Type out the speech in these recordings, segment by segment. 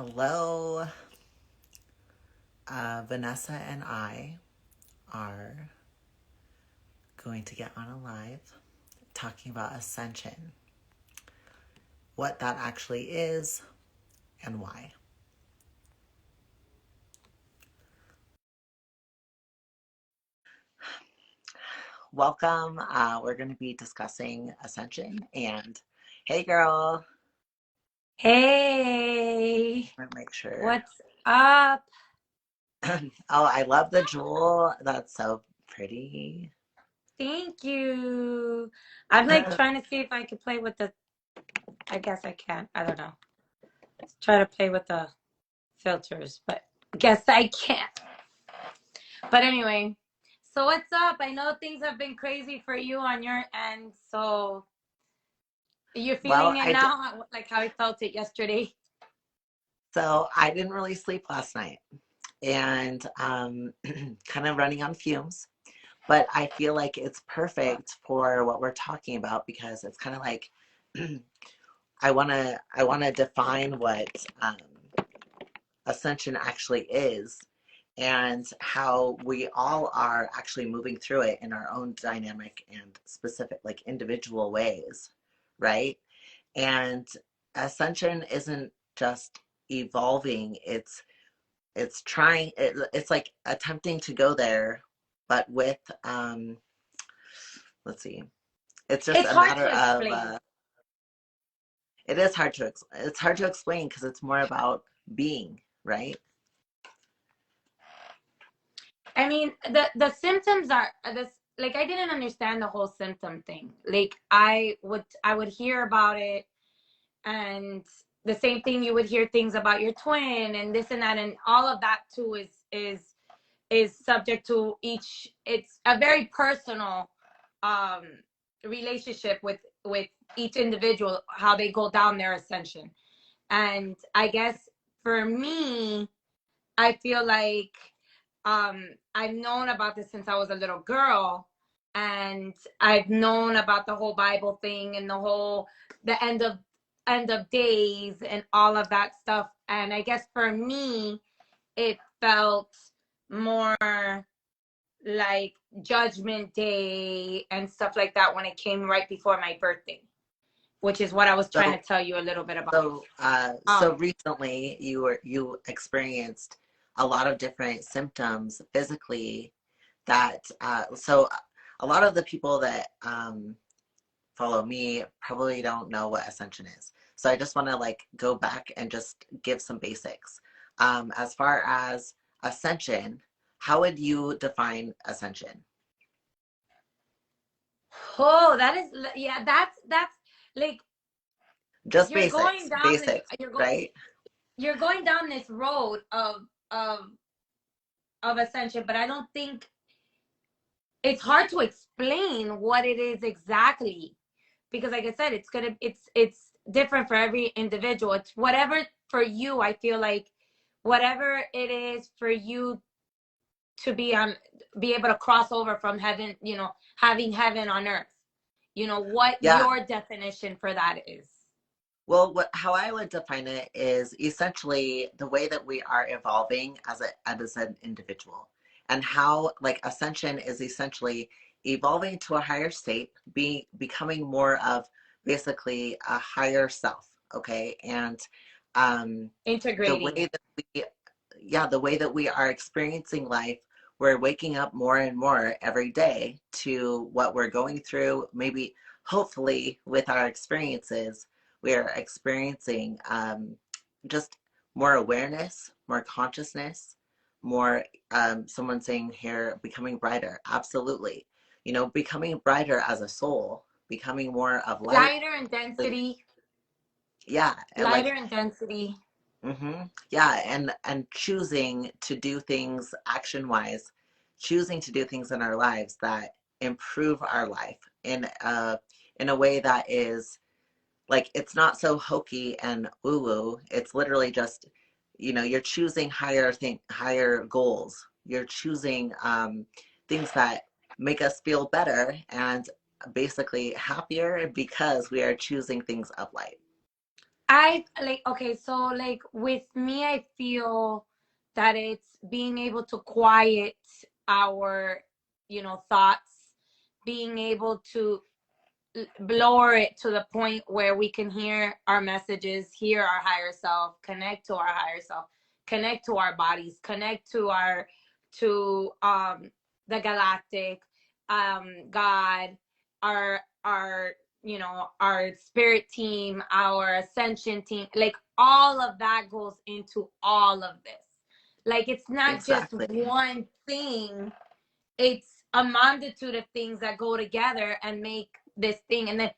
Hello. Vanessa and I are going to get on a live talking about Ascension, what that actually is, and why. Welcome. We're going to be discussing Ascension. And hey, girl. Hey, I'm going to make sure. what's up? Oh, I love the jewel. That's so pretty. Thank you. I'm like trying to see if I can play with I guess I can't. I don't know. Let's try to play with the filters, but guess I can't. But anyway, so what's up? I know things have been crazy for you on your end, so you're Well, feeling it now, like how I felt it yesterday. I didn't really sleep last night and kind of running on fumes. But I feel like it's perfect for what we're talking about because it's kind of like I want to define what ascension actually is and how we all are actually moving through it in our own dynamic and specific like individual ways, right? And ascension isn't just evolving, it's trying it's like attempting to go there but with let's see. It's just It's a hard matter to of explain. it is hard to it's hard to explain because it's more about being, right? I mean, the symptoms are this like I didn't understand the whole symptom thing. Like I would hear about it and the same thing you would hear things about your twin and this and that and all of that too is subject to each. It's a very personal um relationship with each individual, how they go down their ascension. And I guess for me, I feel like I've known about this since I was a little girl, and I've known about the whole Bible thing and the end of days and all of that stuff. And I guess for me, it felt more like Judgment Day and stuff like that when it came right before my birthday, which is what I was trying So to tell you a little bit about. so recently you experienced a lot of different symptoms physically that so a lot of the people that follow me probably don't know what ascension is. So I just want to like go back and just give some basics. As far as ascension, how would you define ascension? Oh, that is, yeah, that's like Just you're going basics, down this basics, you're go right? you're going down this road of of ascension, but I don't think it's hard to explain what it is exactly, because like I said, it's different for every individual. It's whatever for you. I feel like whatever it is for you to be able to cross over from heaven, having heaven on earth, what Yeah. your definition for that is. Well, how I would define it is essentially the way that we are evolving as an individual, and how like ascension is essentially evolving to a higher state, becoming more of basically a higher self. Okay, and the Integrating. way that we, yeah, the way that we are experiencing life, we're waking up more and more every day to what we're going through. Maybe, hopefully, with our experiences we are experiencing just more awareness, more consciousness, more, someone saying here, becoming brighter. Absolutely. You know, becoming brighter as a soul, becoming more of light. Lighter in density. Yeah. And like, Lighter in density. yeah. And choosing to do things action wise, choosing to do things in our lives that improve our life in a way that is like it's not so hokey and woo woo. It's literally just, you're choosing higher goals. You're choosing things that make us feel better and basically happier because we are choosing things of light. I like, okay, so like with me, I feel that it's being able to quiet our, thoughts, being able to lower it to the point where we can hear our messages, hear our higher self, connect to our higher self, connect to our bodies, connect to our to the galactic, God, our our spirit team, our ascension team. Like all of that goes into all of this. Like it's not just Exactly. one thing, it's a multitude of things that go together and make this thing. And then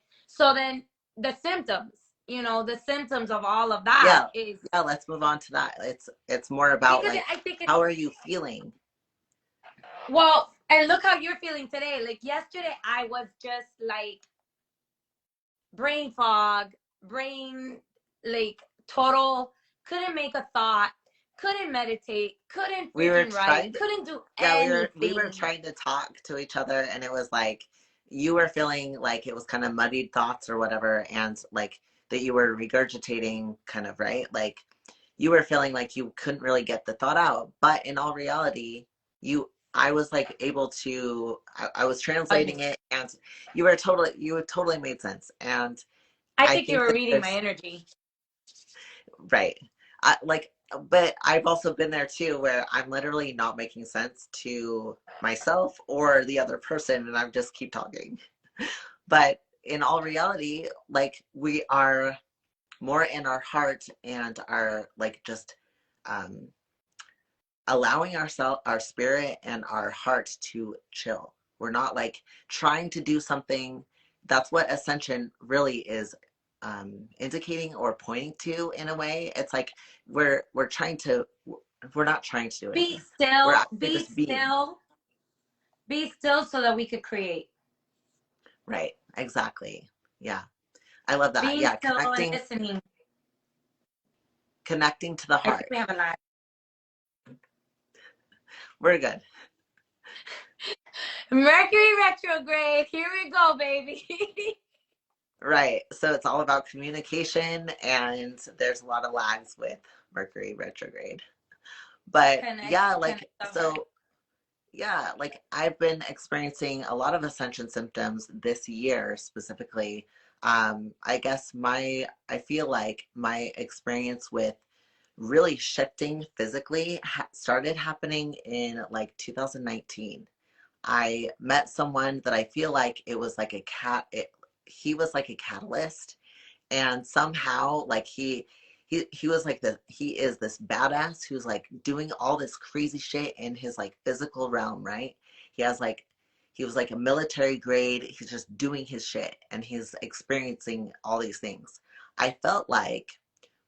the symptoms, the symptoms of all of that Yeah. is Yeah, let's move on to that. It's more about because like I think it's, how are you feeling? well, and look how you're feeling today. Like yesterday I was just like brain fog, brain, like total, couldn't make a thought, couldn't meditate, couldn't We were freaking write, trying to couldn't do Yeah, we were anything. trying to talk to each other, and it was like you were feeling like it was kind of muddied thoughts or whatever, and like that you were regurgitating kind of, right? Like you were feeling like you couldn't really get the thought out. But in all reality, I was like able to I was translating it, and you totally made sense. And I I think you think were that reading my there's energy. right. Like, but I've also been there too, where I'm literally not making sense to myself or the other person, and I just keep talking. But in all reality, like we are more in our heart and are like just um, allowing our spirit and our heart to chill. We're not like trying to do something. That's what ascension really is indicating or pointing to in a way. It's like we're trying to we're not trying to do Be anything. We're still, actually be just being. still, be still so that we could create. Right. Exactly. Yeah. I love that. Being Yeah. still and listening. Connecting to the I think heart. we have a lot. We're good. Mercury retrograde. Here we go, baby. Right. So it's all about communication, and there's a lot of lags with Mercury retrograde. But yeah, Connect like, the heart. so yeah, like I've been experiencing a lot of ascension symptoms this year specifically. I feel like my experience with really shifting physically started happening in like 2019. I met someone that I feel like it was like he was like a catalyst, and somehow like he was like he is this badass who's like doing all this crazy shit in his like physical realm, right? He has like he was like a military grade, he's just doing his shit and he's experiencing all these things. I felt like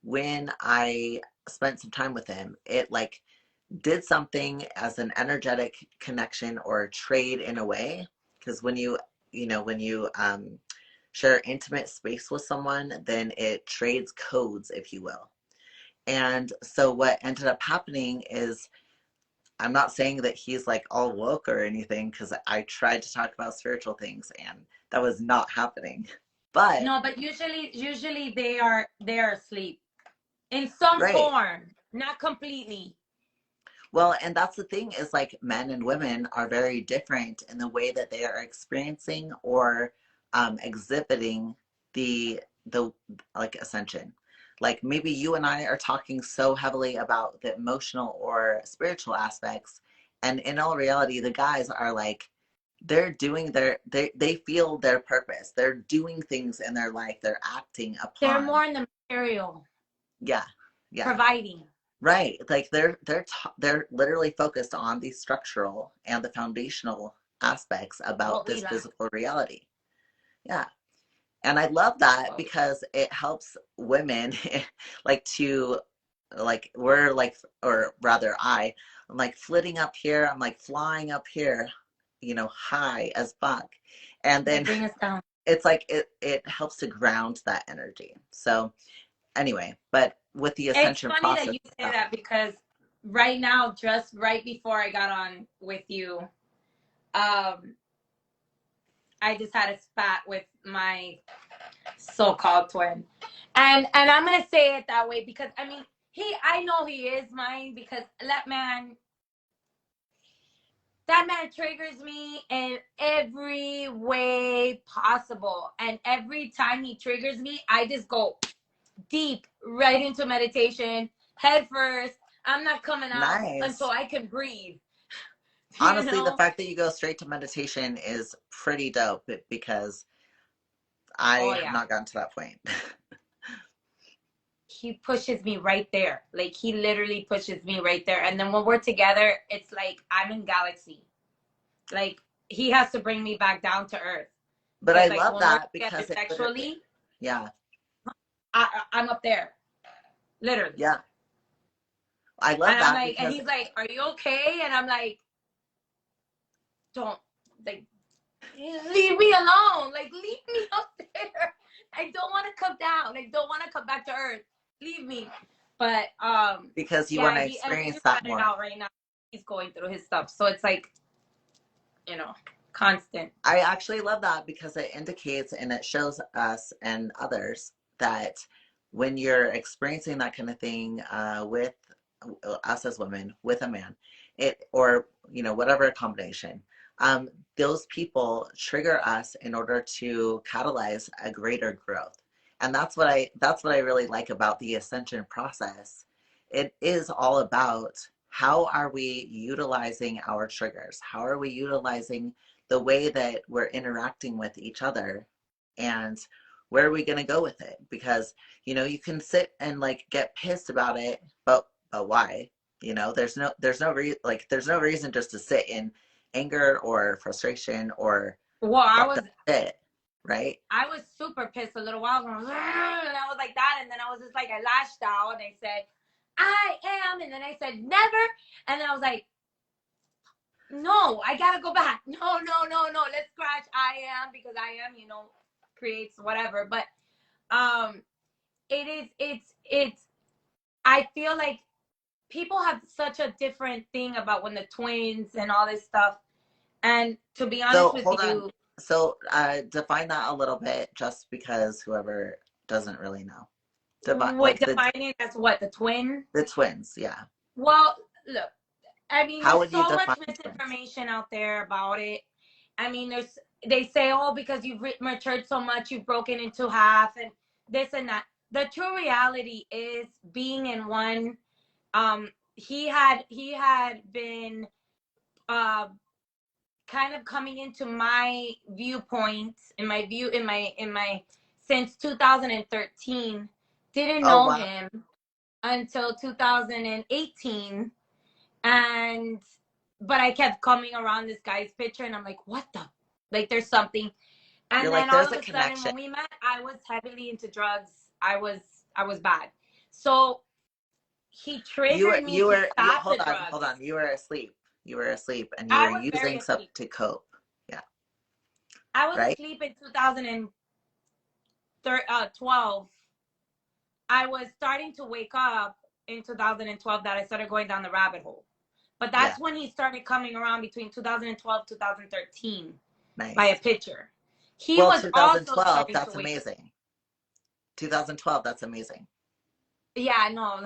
when I spent some time with him, it like did something as an energetic connection or a trade in a way, because when you share intimate space with someone, then it trades codes, if you will. And so what ended up happening is, I'm not saying that he's like all woke or anything, because I tried to talk about spiritual things and that was not happening. But No, but usually they are asleep in some right. form, not completely. Well, and that's the thing is like men and women are very different in the way that they are experiencing or exhibiting the like ascension. Like maybe you and I are talking so heavily about the emotional or spiritual aspects, and in all reality, the guys are like they're doing they feel their purpose. They're doing things in their life. They're acting They're upon. more in the material, Yeah, yeah. providing. Right. Like they're literally focused on the structural and the foundational aspects about What we this lack. physical reality. Yeah. And I love that What we because it helps women like to like we're like or rather I'm like flitting up here, I'm like flying up here, high as fuck. And They then bring us down. it's like it helps to ground that energy. So anyway, but with the It's ascension funny that process you say stuff, that because right now, just right before I got on with you, um, I just had a spat with my so-called twin, And I'm gonna say it that way because I mean I know he is mine because that man triggers me in every way possible. And every time he triggers me, I just go deep right into meditation, head first. I'm not coming out until Nice. I can breathe. You Honestly, the know? fact that you go straight to meditation is pretty dope because Oh I have yeah. not gotten to that point. He pushes me right there. Like he literally pushes me right there. And then when we're together, it's like I'm in galaxy. Like he has to bring me back down to earth. But I Cause like love when we're that together because it literally, sexually, yeah, I'm up there. Literally. yeah. I love And I'm that like, and because he's like, "Are you okay?" And I'm like, "Don't like leave me alone. Like leave me up there. I don't want to come down. I don't want to come back to earth. Leave me." But you want yeah, to and experience he's that got it more. out right now. He's going through his stuff, so it's like constant. I actually love that because it indicates and it shows us and others that when you're experiencing that kind of thing with us as women, with a man, it or whatever combination, those people trigger us in order to catalyze a greater growth, and that's what I really like about the ascension process. It is all about how are we utilizing our triggers? How are we utilizing the way that we're interacting with each other, and where are we going to go with it? Because you can sit and like get pissed about it, but why? There's no reason just to sit in anger or frustration or Well, fucked up shit, right? I was super pissed a little while ago, and I was like that, and then I was just like I lashed out and I said, "I am," and then I said never, and then I was like, "No, I gotta go back. No, no, no, no. Let's scratch I am because I am, creates whatever." But um, it's. I feel like people have such a different thing about when the twins and all this stuff. And to be So honest with hold on. you, So define that a little bit, just because whoever doesn't really know. what Like the defining as what the twin. the twins, yeah. Well, look, I mean, How there's would you so much define twins? misinformation out there about it. I mean, they say, oh, because you've matured so much, you've broken into half, and this and that. The true reality is being in one. He had been uh kind of coming into my viewpoint in my view in my since 2013. Didn't Oh know wow. him until 2018, and but I kept coming around this guy's picture, and I'm like, what the, like there's something. You're And like, then all there's of a a sudden connection. when we met, I was heavily into drugs. I was bad. So he You were triggered me you to were you stop the hold drugs. on. You were asleep. You were asleep and you were I was very using something asleep. to cope. Yeah. I was Right? asleep in 2012. I was starting to wake up in 2012 that I started going down the rabbit hole. But Yeah. that's when he started coming around between 2012 2013 by a Nice. picture. He Well, was also 2012, starting to that's wake up. amazing. 2012, that's amazing. Yeah, no.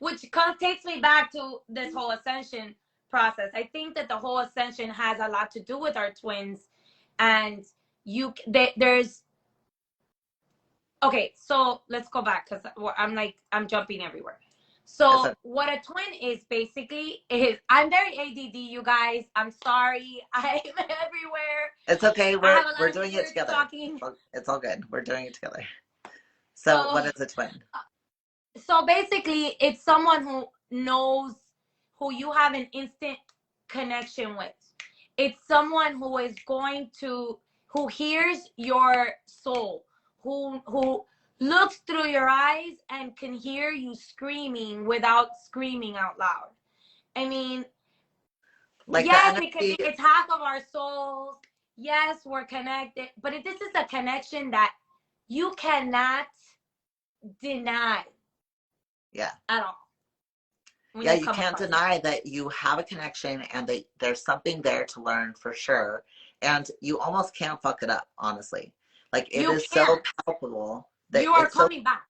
Which takes me back to this whole ascension process. I think that the whole ascension has a lot to do with our twins, and there's okay. So let's go back because I'm jumping everywhere. It's So a, what a twin is basically is I'm very ADD, you guys. I'm sorry. I'm everywhere. it's okay. I We're have a we're lot of doing it words together. talking. It's all good. We're doing it together. So, So what is a twin? basically it's someone who knows, who you have an instant connection with. It's someone who is going to, who hears your soul, who looks through your eyes and can hear you screaming without screaming out loud. I mean, Like the yes, energy, it's half of our souls. Yes, we're connected, but this is a connection that you cannot deny yeah. at all when Yeah, you you come can't across it. deny that you have a connection and that there's something there to learn for sure. And you almost can't fuck it up, honestly. Like it You is so can't. palpable You are it's so coming back.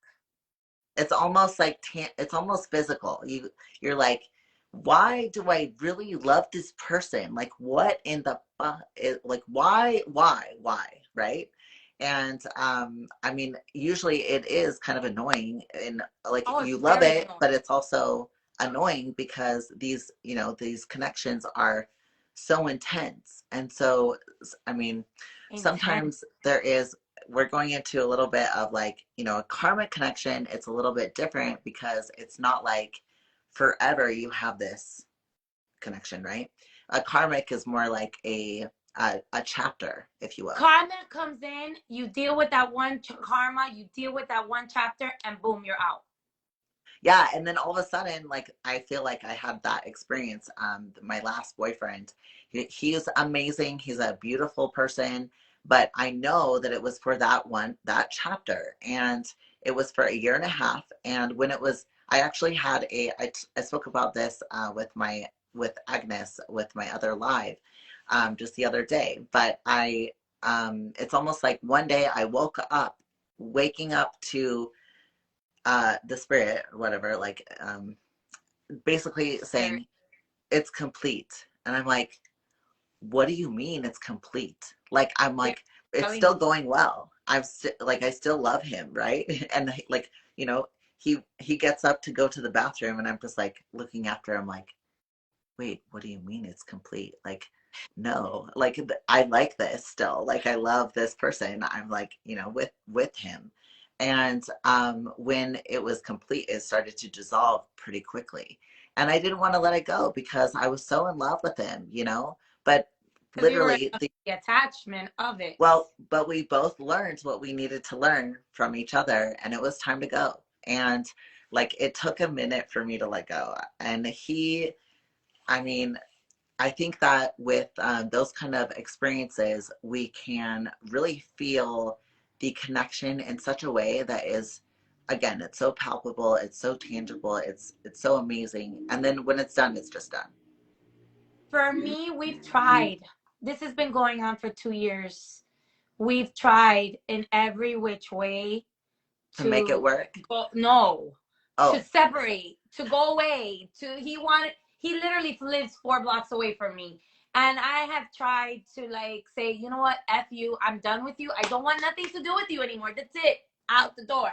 it's almost like it's almost physical. You're like, why do I really love this person? Like, what in the like, why, right? And I mean, usually it is kind of annoying, and like Oh, you it's love very it, annoying. but it's also annoying because these connections are so intense. And so I mean, Intense. sometimes we're going into a little bit of like, a karmic connection. It's a little bit different because it's not like forever you have this connection, right? A karmic is more like a chapter, if you will. Karma comes in, you deal with that one karma, you deal with that one chapter, and boom, you're out. Yeah, and then all of a sudden, like, I feel like I had that experience. My last boyfriend, he's amazing. He's a beautiful person, but I know that it was for that chapter, and it was for a year and a half. And when it was, I actually had I spoke about this with Agnes with my other live, just the other day. But it's almost like one day I woke up, waking up to the spirit or whatever, like basically Spirit saying it's complete. And I'm like, what do you mean it's complete? Like, I'm they're like, it's telling still you. going well. Like, I still love him, right? And like, he gets up to go to the bathroom, and I'm just like looking after him, like, wait, what do you mean it's complete? Like, no, like, I like this still. Like, I love this person. I'm like, with him. And when it was complete, it started to dissolve pretty quickly. And I didn't want to let it go because I was so in love with him. But Because you were in literally, the attachment of it. but we both learned what we needed to learn from each other, and it was time to go. And like, it took a minute for me to let go. And I mean, I think that with those kind of experiences, we can really feel the connection in such a way that is, again, it's so palpable, it's so tangible, it's so amazing. And then when it's done, it's just done. For me, we've tried. This has been going on for 2 years. We've tried in every which way To make it to work. go, no, to Oh, separate, to go away, he literally lives 4 blocks away from me. And I have tried to like say, you know what, F you, I'm done with you. I don't want nothing to do with you anymore. That's it. Out the door.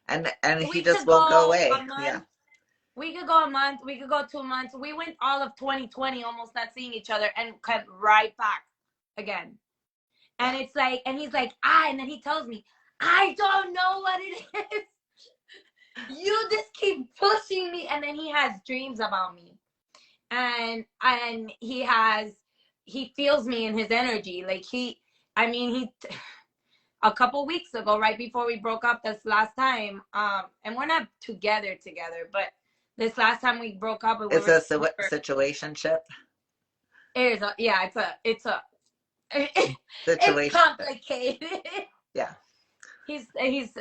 and he We just could won't go go a away. Yeah. month. We could go a month. We could go 2 months. We went all of 2020 almost not seeing each other and cut right back again. And Yeah. it's like, and he's like, and then he tells me, I don't know what it is. You just keep pushing me. And then he has dreams about me. And he feels me in his energy. Like he a couple weeks ago, right before we broke up this last time, and we're not together, but this last time we broke up and It's a we were situationship. it is a yeah, it's a it's Situationship. complicated. Yeah. He's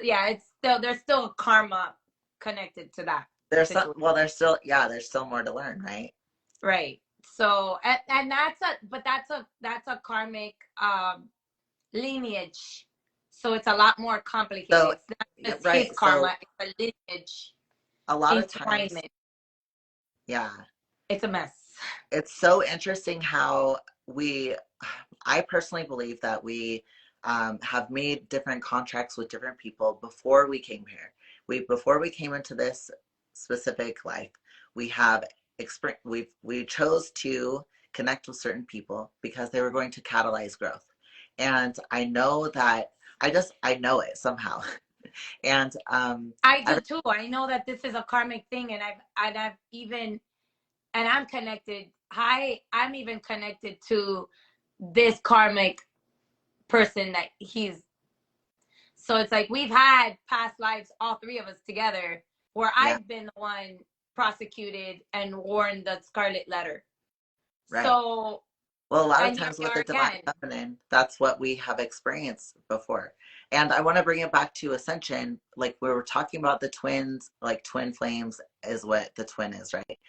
yeah, it's still there's still karma connected to that situation. There's still more to learn, right? Right. So and that's a karmic lineage. So it's a lot more complicated. So, It's not yeah, just his right. So karma, it's a lineage a lot of times, entwinement. yeah, It's a mess. it's so interesting how I personally believe that we have made different contracts with different people before we came here. Before we came into this specific life, we have we chose to connect with certain people because they were going to catalyze growth. And I know that I know it somehow. And I do every too. I know that this is a karmic thing, and I've even and I'm connected. I'm even connected to this karmic person that he's. So it's like we've had past lives, all three of us together, where yeah, I've been the one prosecuted and worn the scarlet letter. right. So, Well, a lot of and here times we with are the divine again. feminine, that's what we have experienced before. And I want to bring it back to Ascension. Like, we were talking about the twins, like twin flames is what the twin is, right?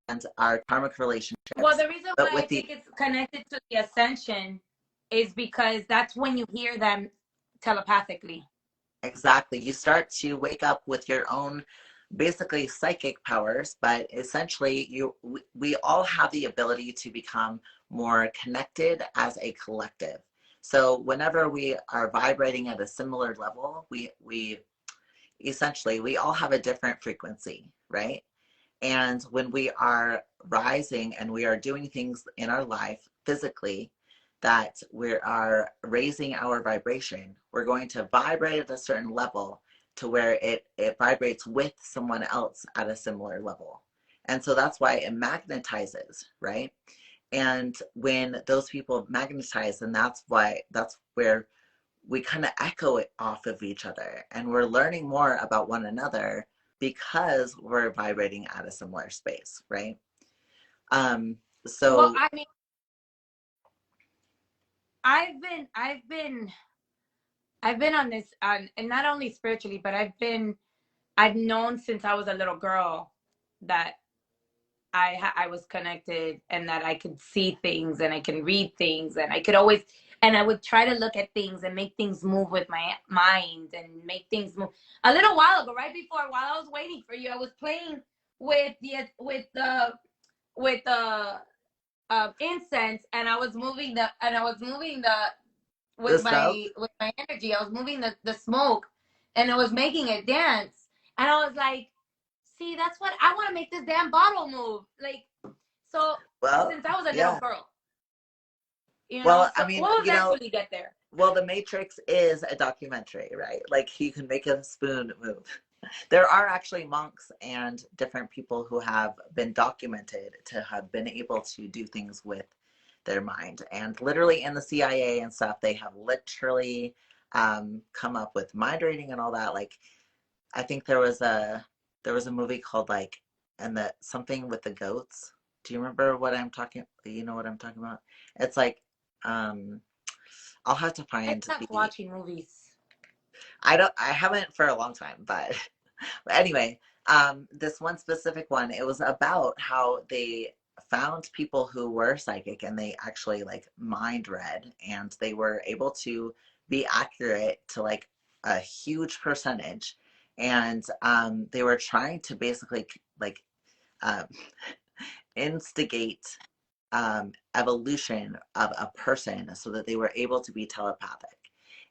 And our karmic Well, relationships. the reason But why I with the think it's connected to the ascension is because that's when you hear them telepathically. Exactly. You start to wake up with your own basically psychic powers, but essentially we all have the ability to become more connected as a collective. So whenever we are vibrating at a similar level, we essentially we all have a different frequency, right? And when we are rising and we are doing things in our life physically that we are raising our vibration, we're going to vibrate at a certain level to where it vibrates with someone else at a similar level. And so that's why it magnetizes, right? And when those people magnetize, and that's where we kind of echo it off of each other and we're learning more about one another because we're vibrating at a similar space, right? um Well, so I mean, I've been on this, and not only spiritually, but I've known since I was a little girl that I was connected, and that I could see things and I can read things, and I could always, and I would try to look at things and make things move with my mind and make things move. A little while ago, right before, while I was waiting for you, I was playing with the incense, and I was moving the the smoke. with my energy. I was moving the smoke, and it was making it dance. And I was like, see, that's what I want to, make this damn bottle move. Like, so Well, since I was a little yeah. girl, Well, so I mean, we'll eventually get there. well, the Matrix is a documentary, right? Like you can make a spoon move. There are actually monks and different people who have been documented to have been able to do things with their mind. And literally in the CIA and stuff, they have literally come up with mind reading and all that. Like I think there was a movie called like and the something with the goats. Do you remember what I'm talking? You know what I'm talking about? It's like um, I'll have to I find stopped the. watching movies. I haven't for a long time, but but anyway, this one specific one, it was about how they found people who were psychic and they actually like mind read and they were able to be accurate to like a huge percentage. And they were trying to basically like um, instigate evolution of a person so that they were able to be telepathic.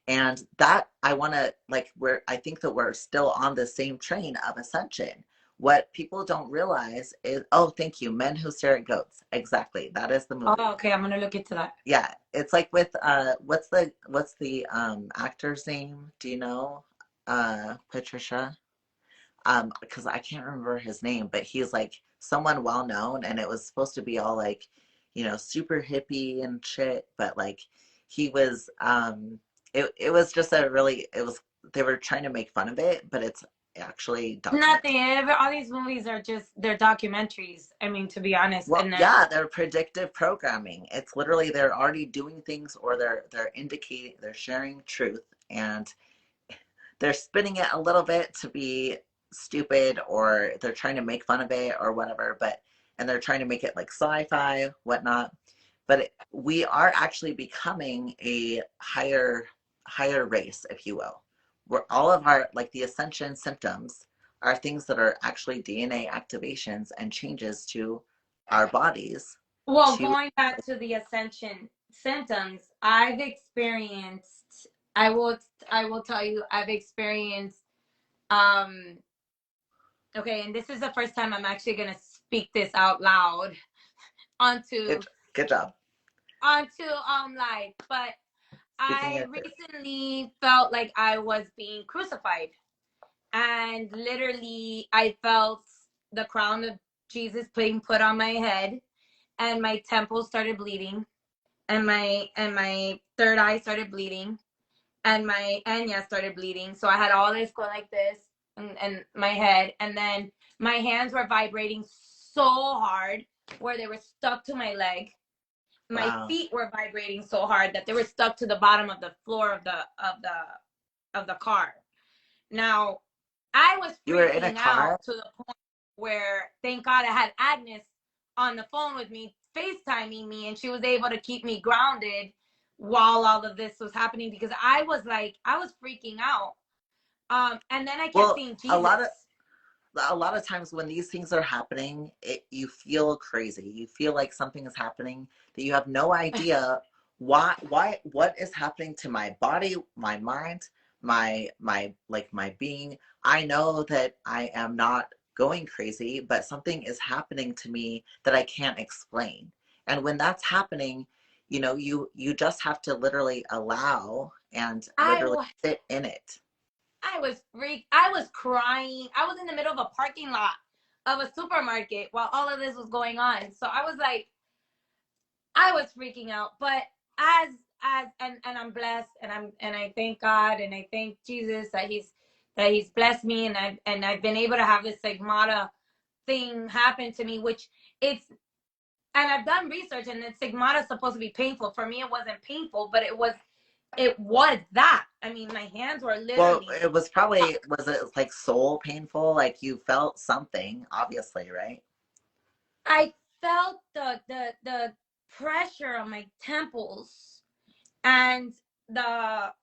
And that I want to like I think that we're still on the same train of ascension. What people don't realize is, oh, thank you, Men Who Stare at Goats. Exactly, that is the Oh, movie. okay, I'm gonna look into that. Yeah, it's like with what's the actor's name? Do you know? Patricia? Because I can't remember his name, but he's like someone well known, and it was supposed to be all like, super hippie and shit, but like he was, it was just a really, it was, they were trying to make fun of it, but it's actually documented. Nothing. All these movies are just, they're documentaries. I mean, to be honest, Well, and yeah, they're predictive programming. It's literally they're already doing things, or they're indicating, they're sharing truth, and they're spinning it a little bit to be stupid or they're trying to make fun of it or whatever, but and they're trying to make it like sci-fi whatnot, but we are actually becoming a higher race, if you will, where all of our like the ascension symptoms are things that are actually DNA activations and changes to our bodies well, to. going back to the ascension symptoms, I've experienced. I will tell you, I've experienced. Um, okay, and this is the first time I'm actually gonna speak this out loud onto Good job live, but speaking I it. recently felt like I was being crucified, and literally I felt the crown of Jesus being put on my head, and my temples started bleeding, and my third eye started bleeding, and my enya started bleeding. So I had all this going like this, and my head, and then my hands were vibrating so hard where they were stuck to my leg. My Wow, feet were vibrating so hard that they were stuck to the bottom of the floor of the car. Now, I was you were in a freaking car. out to the point where, thank God, I had Agnes on the phone with me, FaceTiming me, and she was able to keep me grounded while all of this was happening, because I was freaking out. And then I kept Well, seeing a Jesus. lot of times when these things are happening, you feel crazy. You feel like something is happening that you have no idea what is happening to my body, my mind, my being. I know that I am not going crazy, but something is happening to me that I can't explain. And when that's happening, you just have to literally allow and I literally was sit in it. I was freaked. I was crying. I was in the middle of a parking lot of a supermarket while all of this was going on. So I was like, I was freaking out. But and I'm blessed, and I thank God, and I thank Jesus that he's blessed me, and I've been able to have this stigmata thing happen to me, which it's and I've done research, and the stigmata is supposed to be painful. For me, it wasn't painful, but it was that. I mean, my hands were Well, literally it was probably, stuck. was it like soul painful? Like you felt something, obviously, right? I felt the pressure on my temples, and the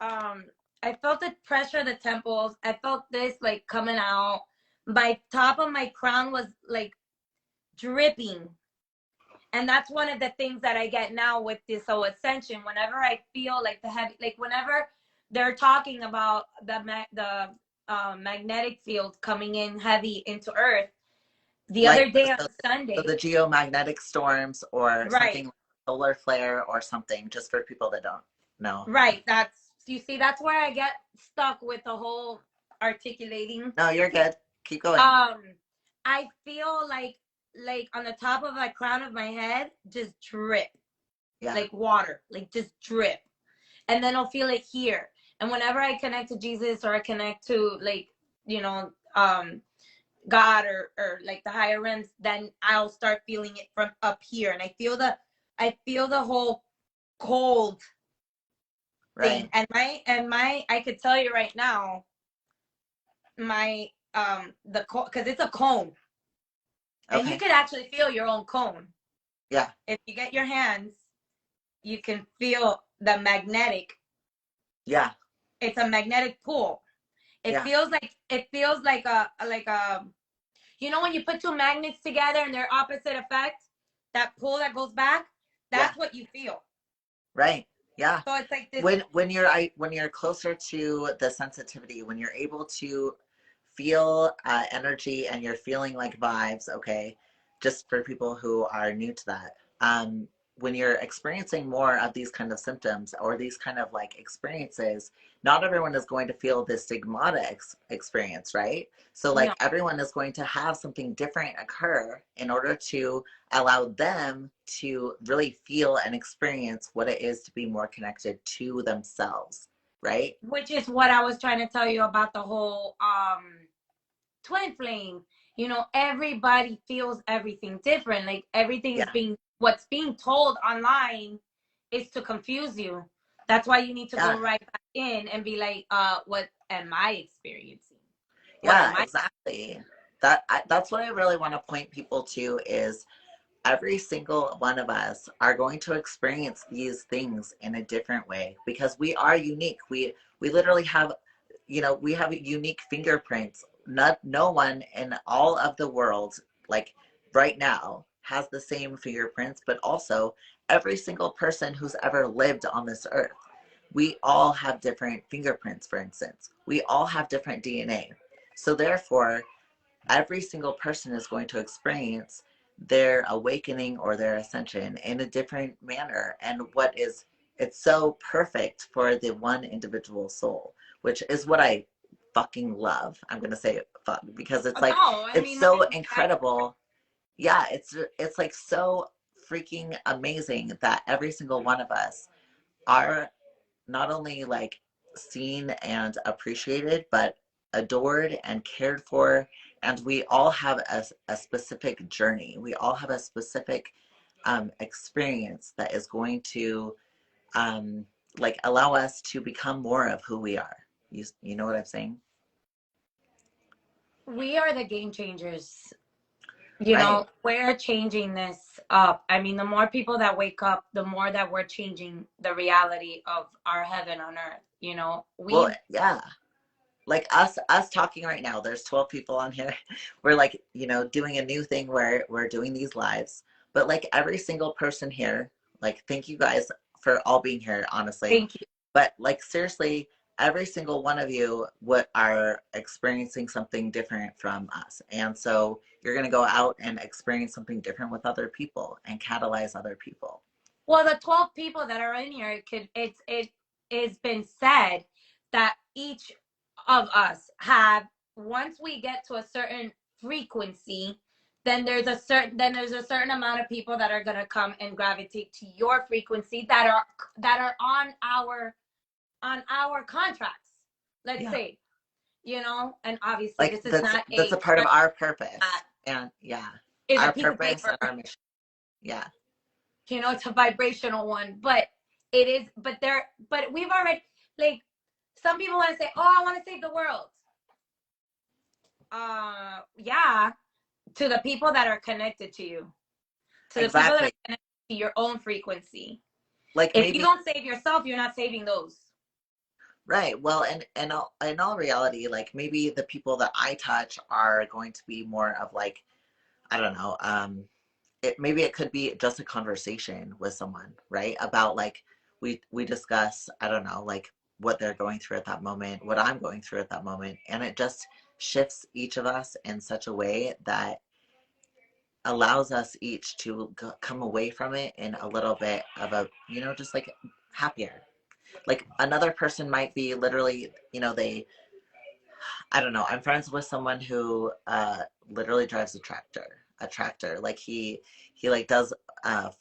I felt the pressure of the temples. I felt this like coming out. My top of my crown was like dripping. And that's one of the things that I get now with this whole ascension. Whenever I feel like the heavy, like whenever they're talking about the magnetic field coming in heavy into Earth, the Like other day on so the Sunday, geomagnetic storms or right, something like solar flare or something, just for people that don't know. right. That's you see, that's where I get stuck with the whole articulating. No, you're good. Keep going. Um, I feel like on the top of the crown of my head, just drip Yeah, like water, like just drip. And then I'll feel it here. And whenever I connect to Jesus, or I connect to like, God, or like the higher realms, then I'll start feeling it from up here. And I feel the whole cold thing. right. And my I could tell you right now, my the because it's a cone. And you Okay. could actually feel your own cone. Yeah, If you get your hands, you can feel the magnetic. yeah, It's a magnetic pull. It yeah, feels like a when you put two magnets together and they're opposite effect, that pull that goes back, yeah, that's what you feel. right. Yeah. So it's like this. When you're closer to the sensitivity, when you're able to feel energy and you're feeling like vibes, okay, just for people who are new to that, when you're experiencing more of these kind of symptoms or these kind of like experiences, not everyone is going to feel this stigmata experience, right? So No, like everyone is going to have something different occur in order to allow them to really feel and experience what it is to be more connected to themselves, right? which is what I was trying to tell you about the whole twin flame. Everybody feels everything different. Like everything is Yeah, being what's being told online is to confuse you. That's why you need to go yeah, right back in and be like, what am I experiencing? What yeah, am I? exactly. That's what I really want to point people to is every single one of us are going to experience these things in a different way because we are unique. We literally have, we have unique fingerprints. Not no one in all of the world, like right now, has the same fingerprints, but also every single person who's ever lived on this earth. We all have different fingerprints, for instance. We all have different DNA. So therefore, every single person is going to experience their awakening or their ascension in a different manner. And it's so perfect for the one individual soul, which is what I fucking love. I'm going to say fuck because it's like, No, I it's mean, so that's incredible. Yeah, it's like so freaking amazing that every single one of us are not only like seen and appreciated, but adored and cared for. And we all have a specific journey. We all have a specific experience that is going to um, like allow us to become more of who we are. You know what I'm saying? we are the game changers. Right. We're changing this up. I mean, the more people that wake up, the more that we're changing the reality of our heaven on earth. Well, yeah. like us talking right now, there's 12 people on here. We're like, doing a new thing where we're doing these lives, but like every single person here, like thank you guys for all being here, honestly. Thank you. But like seriously, every single one of you what are experiencing something different from us, and so you're going to go out and experience something different with other people and catalyze other people. Well, the 12 people that are in here, it's been said that each of us have, once we get to a certain frequency, there's a certain amount of people that are gonna come and gravitate to your frequency that are on our contracts. Let's Yeah, say, and obviously like this is not that's a a part of church our that purpose, and yeah, is a our piece of purpose paper. and our mission. Yeah, It's a vibrational one, but it is, but we've already, like, some people want to say, oh, I want to save the world. Yeah, to the people that are connected to you, to the people that are exactly. connected to your own frequency. Like If you maybe, don't save yourself, you're not saving those. right. Well, and in all reality, like maybe the people that I touch are going to be more of like, I don't know, maybe it could be just a conversation with someone, right? About like we discuss, I don't know, like what they're going through at that moment, what I'm going through at that moment, and it just shifts each of us in such a way that allows us each to come away from it in a little bit of a, just like happier. Like another person might be literally, I don't know. I'm friends with someone who literally drives a tractor. A tractor. Like he like does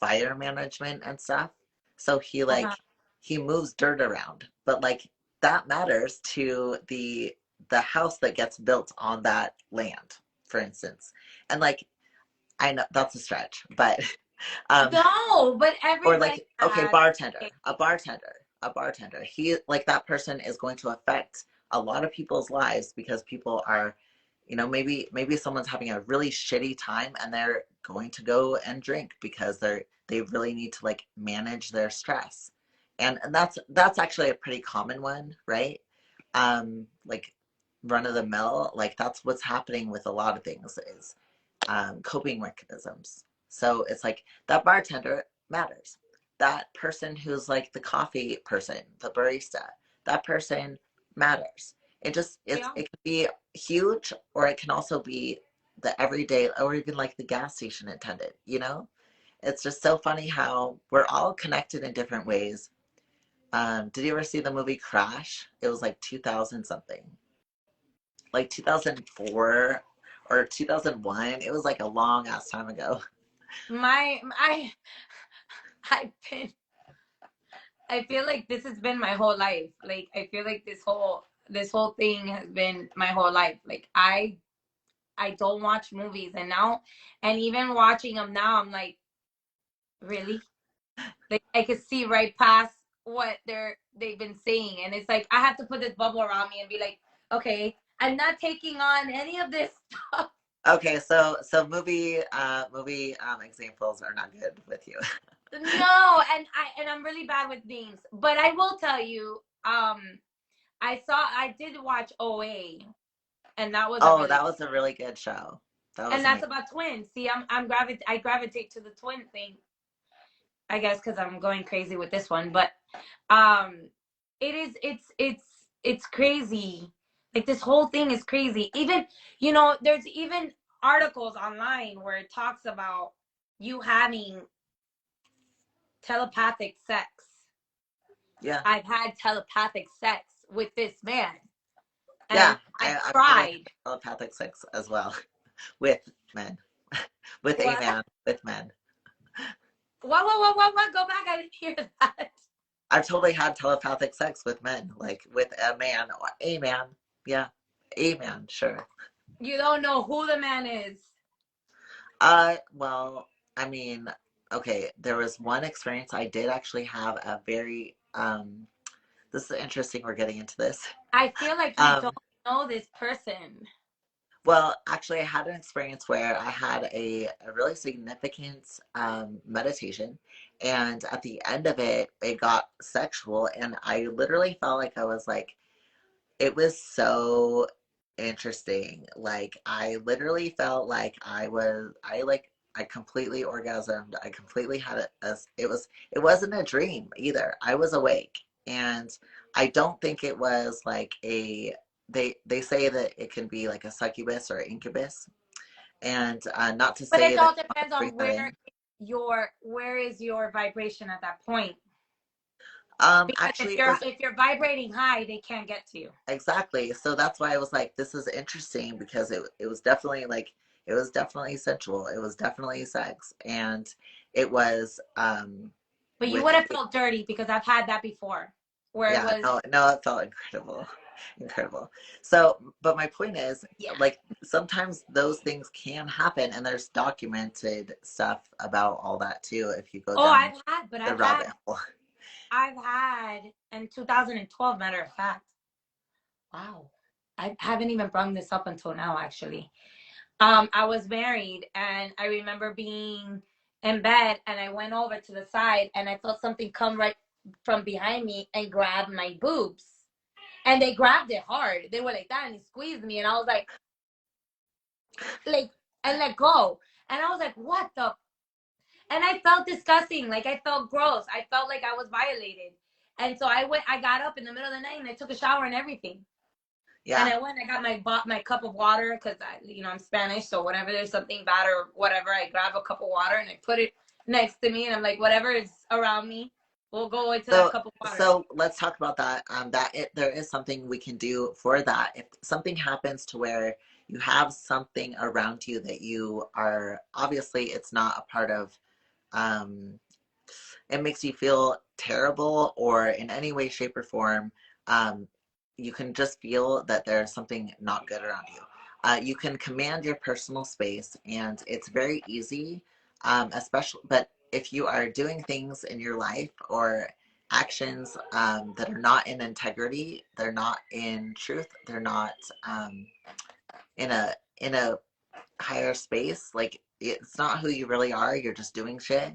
fire management and stuff. So Uh-huh. he moves dirt around. But like that matters to the house that gets built on that land, for instance. And like I know that's a stretch, but um No, but or everybody like okay, has a bartender, he like that person is going to affect a lot of people's lives because people are, maybe someone's having a really shitty time and they're going to go and drink because they really need to like manage their stress. And that's actually a pretty common one, right? Like run of the mill, like that's what's happening with a lot of things is coping mechanisms. So it's like that bartender matters. That person who's like the coffee person, the barista, that person matters. yeah. It can be huge, or it can also be the everyday, or even like the gas station attendant. It's just so funny how we're all connected in different ways. Did you ever see the movie Crash? It was like 2000 something, like 2004 or 2001. It was like a long ass time ago. My I've been I feel like this has been my whole life. Like, I feel like this whole thing has been my whole life. Like, I don't watch movies, and even watching them now, I'm like, really? Like, I could see right past what they've been saying, and it's like I have to put this bubble around me and be like, okay, I'm not taking on any of this stuff. Okay, so movie examples are not good with you. No, and I'm really bad with names, but I will tell you, I did watch OA, and that was a Oh, really, that was a really good show. That was and that's amazing. about twins. See, I gravitate to the twin thing, I guess, because I'm going crazy with this one. But um, it's crazy. Like, this whole thing is crazy. Even, there's even articles online where it talks about you having telepathic sex. Yeah, I've had telepathic sex with this man, yeah. and I I've totally had cried. telepathic sex as well with men, with a What? man, with men. What? Go back. I didn't hear that. I've totally had telepathic sex with men, like with a man or a man. Yeah, a man, sure. You don't know who the man is. Well, I mean, okay, there was one experience I did actually have a very this is interesting we're getting into this. I feel like you don't Um know this person. well, actually I had an experience where I had a really significant meditation, and at the end of it it got sexual, and I literally felt like I was like It was so interesting. Like I literally felt like I completely orgasmed. I completely had it wasn't a dream either. I was awake. And I don't think it was like they say that it can be like a succubus or incubus. And not to But say it that all you want to depends bring on that in. where is your vibration at that point. Because Actually it was if you're vibrating high, they can't get to you. exactly. So that's why I was like, this is interesting because it was definitely like it was definitely sensual. It was definitely sex. And it was But you with would have felt dirty because I've had that before, where it yeah, was no, no, it felt incredible. Incredible. So, but my point is, yeah. like, sometimes those things can happen, and there's documented stuff about all that too, if you go Oh, down the I've had rabbit hole. in 2012, matter of fact. Wow. I haven't even brought this up until now, actually. I was married and I remember being in bed and I went over to the side and I felt something come right from behind me and grab my boobs. And they grabbed it hard. They were like that and he squeezed me and I was like, and let go. And I was like, what the? And I felt disgusting. Like I felt gross. I felt like I was violated. And so I got up in the middle of the night and I took a shower and everything. And Yeah. I went, I got my cup of water because I'm Spanish, so whenever there's something bad or whatever, I grab a cup of water and I put it next to me, and I'm like, whatever is around me, we'll go into that So, cup of water. so let's talk about that. There is something we can do for that. If something happens to where you have something around you that you are obviously it's not a part of um it makes you feel terrible or in any way, shape, or form, um, you can just feel that there's something not good around you. You can command your personal space, and it's very easy, especially. But if you are doing things in your life or actions that are not in integrity, they're not in truth, they're not in a higher space. Like it's not who you really are. You're just doing shit,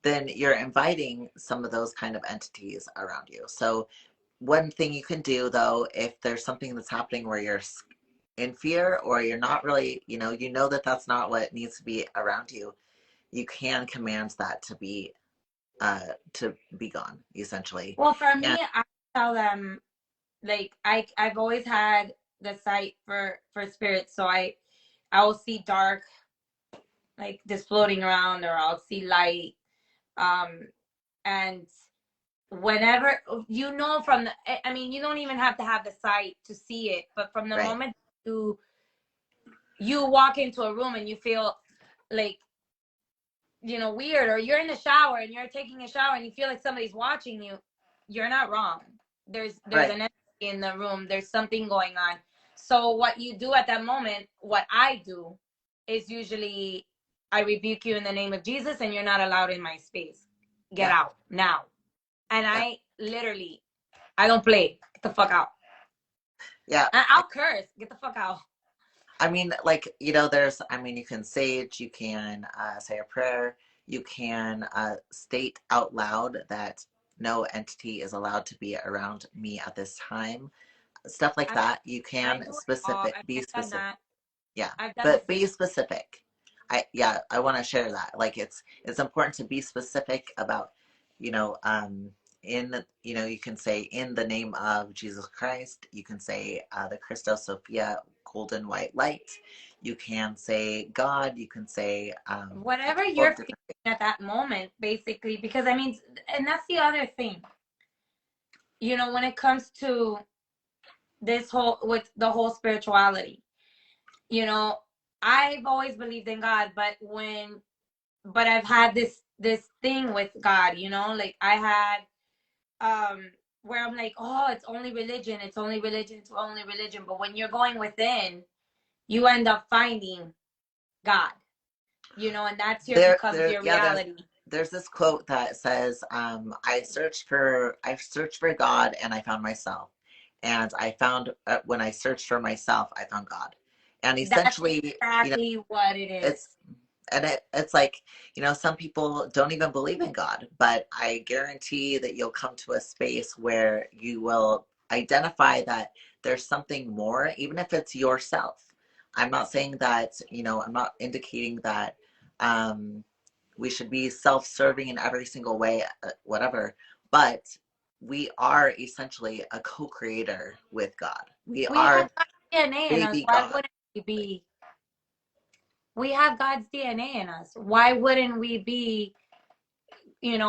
then you're inviting some of those kind of entities around you. So, one thing you can do though, if there's something that's happening where you're in fear or you're not really, you know that that's not what needs to be around you, you can command that to be gone, essentially. Well, for And me, I tell them like I've always had the sight for spirits, so I will see dark like just floating around, or I'll see light, um, and whenever from the I mean you don't even have to have the sight to see it, but from the right, moment you walk into a room and you feel like weird, or you're in the shower and you're taking a shower and you feel like somebody's watching you, you're not wrong. There's right, an energy in the room, there's something going on. So what you do at that moment, what I do is usually I rebuke you in the name of Jesus and you're not allowed in my space. Get yeah, out now. And yeah, I literally, I don't play. Get the fuck out. yeah. I'll curse. Get the fuck out. I mean, like, you can sage, you can say a prayer, you can state out loud that no entity is allowed to be around me at this time. Stuff like I that. You I can do it all. be I've done specific. that. Yeah, I've done the but same. be specific. I want to share that. Like it's important to be specific about, you know, you can say in the name of Jesus Christ. You can say the Christos Sophia golden white light. You can say God. You can say a Whatever couple you're of feeling different things. at that moment, basically, because I mean, and that's the other thing. When it comes to this whole with the whole spirituality, you know, I've always believed in God, but I've had this thing with God, like I had where I'm like, oh, it's only religion, it's only religion, it's only religion. But when you're going within, you end up finding God, and that's becomes your Yeah, reality. there's this quote that says, I searched for God and I found myself, and I found when I searched for myself, I found God, and That's essentially, exactly what it it's is. it's like, some people don't even believe in God, but I guarantee that you'll come to a space where you will identify that there's something more, even if it's yourself. I'm not saying that, I'm not indicating that um, we should be self-serving in every single way, whatever, but we are essentially a co-creator with God. We We have are God's DNA in us. baby Why God. wouldn't we be? We have God's DNA in us. Why wouldn't we be, in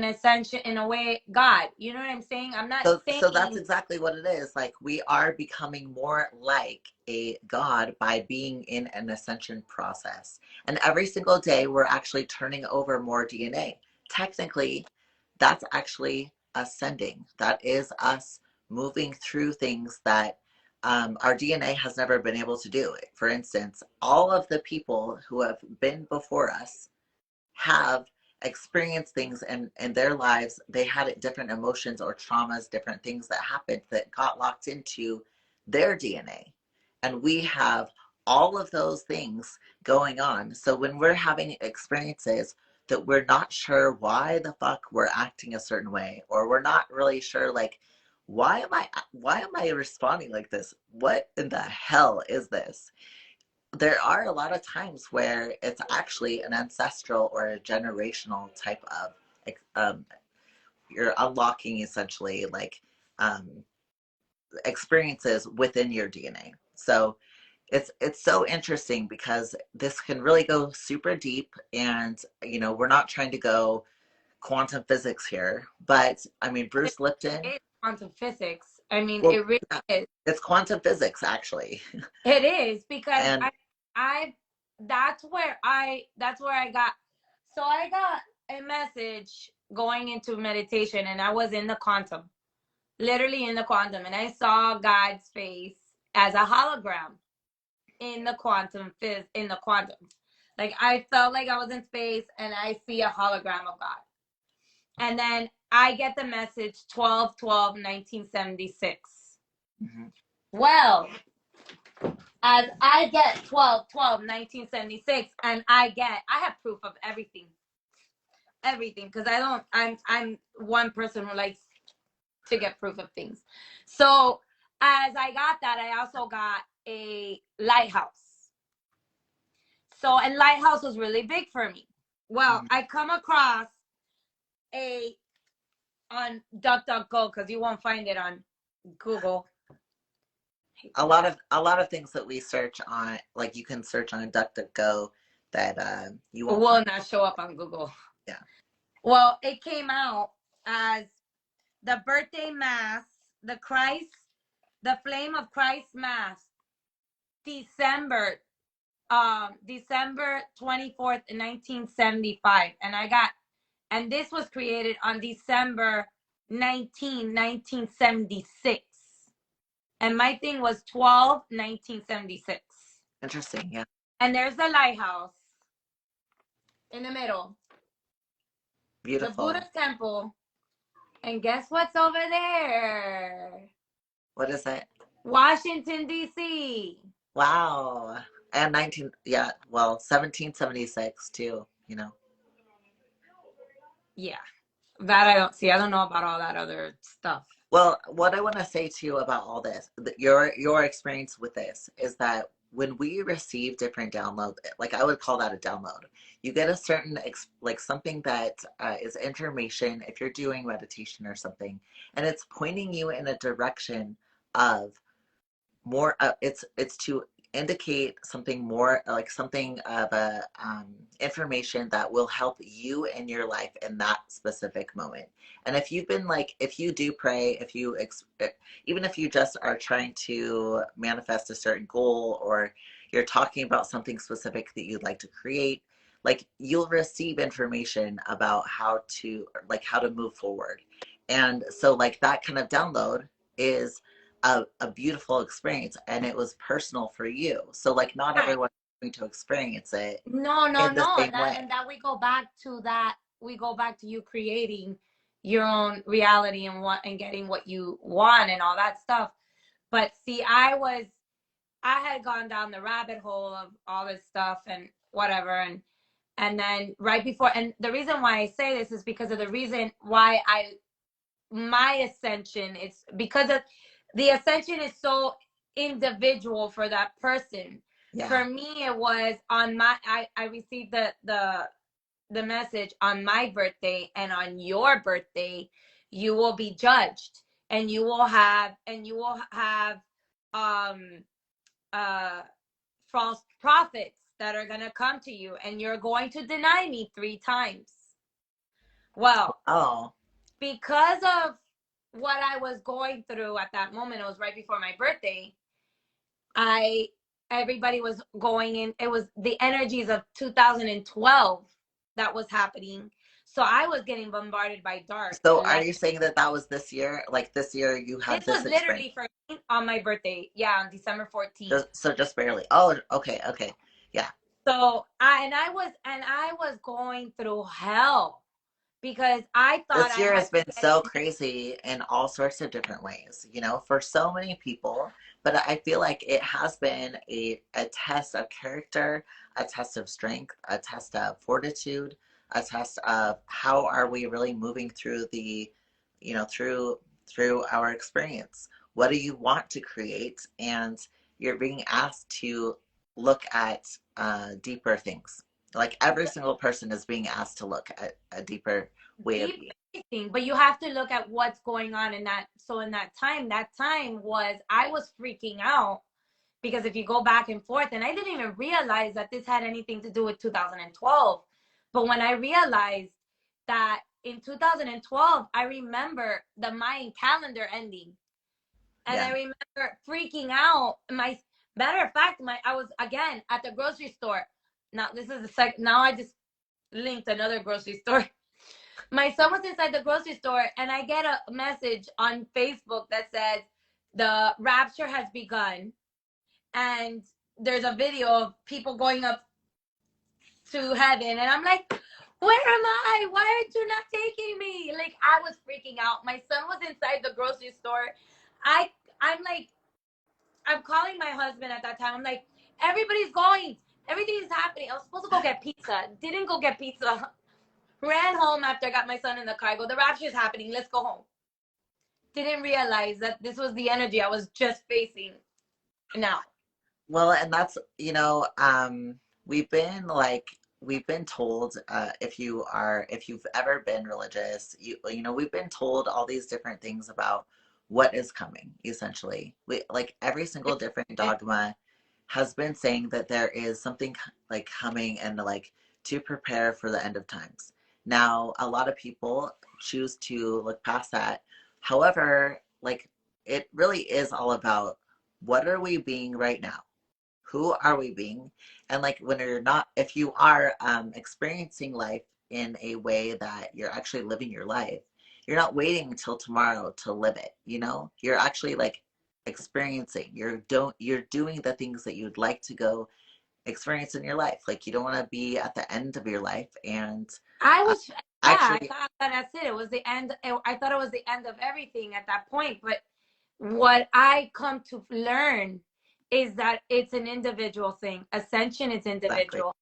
Ascension, in a way, God? You know what I'm saying? I'm not So that's saying exactly what it is. Like we are becoming more like a God by being in an ascension process. And every single day we're actually turning over more DNA. Technically, that's actually ascending. That is us moving through things that our DNA has never been able to do. For instance, all of the people who have been before us have experienced things in their lives. They had different emotions or traumas, different things that happened that got locked into their DNA. And we have all of those things going on. So when we're having experiences that we're not sure why the fuck we're acting a certain way, or we're not really sure, like, why am I responding like this? What in the hell is this? There are a lot of times where it's actually an ancestral or a generational type of um, you're unlocking essentially like um, experiences within your DNA. So it's so interesting because this can really go super deep, and we're not trying to go quantum physics here, but I mean Bruce Lipton. it's quantum physics. I mean, Well, it really yeah, is. it's quantum physics actually. It is because And I, that's where I got. So I got a message going into meditation, and I was in the quantum, literally in the quantum, and I saw God's face as a hologram in the quantum. Like I felt like I was in space and I see a hologram of God. And then I get the message 12/12/1976. mhm. Well, as I get 12/12/1976, and I have proof of everything, because I'm one person who likes to get proof of things. So as I got that, I also got a lighthouse. So, and lighthouse was really big for me. Well, Mhm. I come across a on DuckDuckGo, because you won't find it on Google. A lot of things that we search on, like you can search on DuckDuckGo, that you won't find. Will not show up on Google. Yeah. Well, it came out as the birthday mass, the flame of Christ mass, December, December 24th, 1975. And this was created on December 1976. And my thing was 12/1976. Interesting. Yeah. And there's the lighthouse in the middle, the Beautiful. Buddhist temple. And guess what's over there? What is it? Washington, D.C. Wow. And yeah, well, 1776 too. Yeah, that I don't see. I don't know about all that other stuff. Well, what I want to say to you about all this, your experience with this is that when we receive different downloads, like I would call that a download, you get a certain like something that is information if you're doing meditation or something, and it's pointing you in a direction of more. It's to indicate something more, like something of a information that will help you in your life in that specific moment. And if you've been like, if you do pray, even if you just are trying to manifest a certain goal, or you're talking about something specific that you'd like to create, like you'll receive information about how to move forward. And so like that kind of download is a beautiful experience, and it was personal for you. So like not Right. everyone is going to experience it No, no, in the no. same way. That we go back to that. We go back to you creating your own reality and getting what you want and all that stuff. But see, I had gone down the rabbit hole of all this stuff and whatever, and then right before, and the reason why I say this is because of the reason why my ascension, it's because of the ascension is so individual for that person. Yeah. For me, it was on my, I received the message on my birthday, and on your birthday you will be judged, and you will have um uh false prophets that are going to come to you, and you're going to deny me 3 times. Well, Oh, because of what I was going through at that moment, it was right before my birthday. I Everybody was going in. It was the energies of 2012 that was happening. So I was getting bombarded by dark so are light. you saying that that was this year? Like this year you This had this was experience? literally for me on my birthday. Yeah, on December 14th. Just barely. Oh, okay, okay. Yeah. So I was going through hell because I thought This I year had has to been get so crazy in all sorts of different ways, for so many people. But I feel like it has been a test of character, a test of strength, a test of fortitude, a test of how are we really moving through through our experience. What do you want to create? And you're being asked to look at deeper things. Like every single person is being asked to look at a deeper way of deep being. everything, but you have to look at what's going on in that. So in that time was, I was freaking out because if you go back and forth, and I didn't even realize that this had anything to do with 2012. But when I realized that in 2012, I remember the Mayan calendar ending. And I Yeah. remember freaking out. My matter of fact, I was again at the grocery store. Now this is the second. Now I just linked another grocery store. My son was inside the grocery store, and I get a message on Facebook that says the rapture has begun, and there's a video of people going up to heaven, and I'm like, where am I? Why aren't you not taking me? Like, I was freaking out. My son was inside the grocery store. I I'm like, I'm calling my husband at that time. I'm like, everybody's going. Everything is happening. I was supposed to go get pizza. Didn't go get pizza. Ran home after I got my son in the car. I go, the rapture is happening. Let's go home. Didn't realize that this was the energy I was just facing now. Well, and that's, we've been like we've been told if you've ever been religious, we've been told all these different things about what is coming, essentially. We like every single different dogma has been saying that there is something like coming and like to prepare for the end of times. Now, a lot of people choose to look past that. However, like it really is all about what are we being right now? Who are we being? And like when you're not, if you are experiencing life in a way that you're actually living your life, you're not waiting until tomorrow to live it, you're actually like experiencing, you're doing the things that you'd like to go experience in your life. Like you don't want to be at the end of your life and I uh, was, yeah, I actually thought that that's it. It was the end. I thought it was the end of everything at that point. But what I come to learn is that it's an individual thing. Ascension is exactly. individual,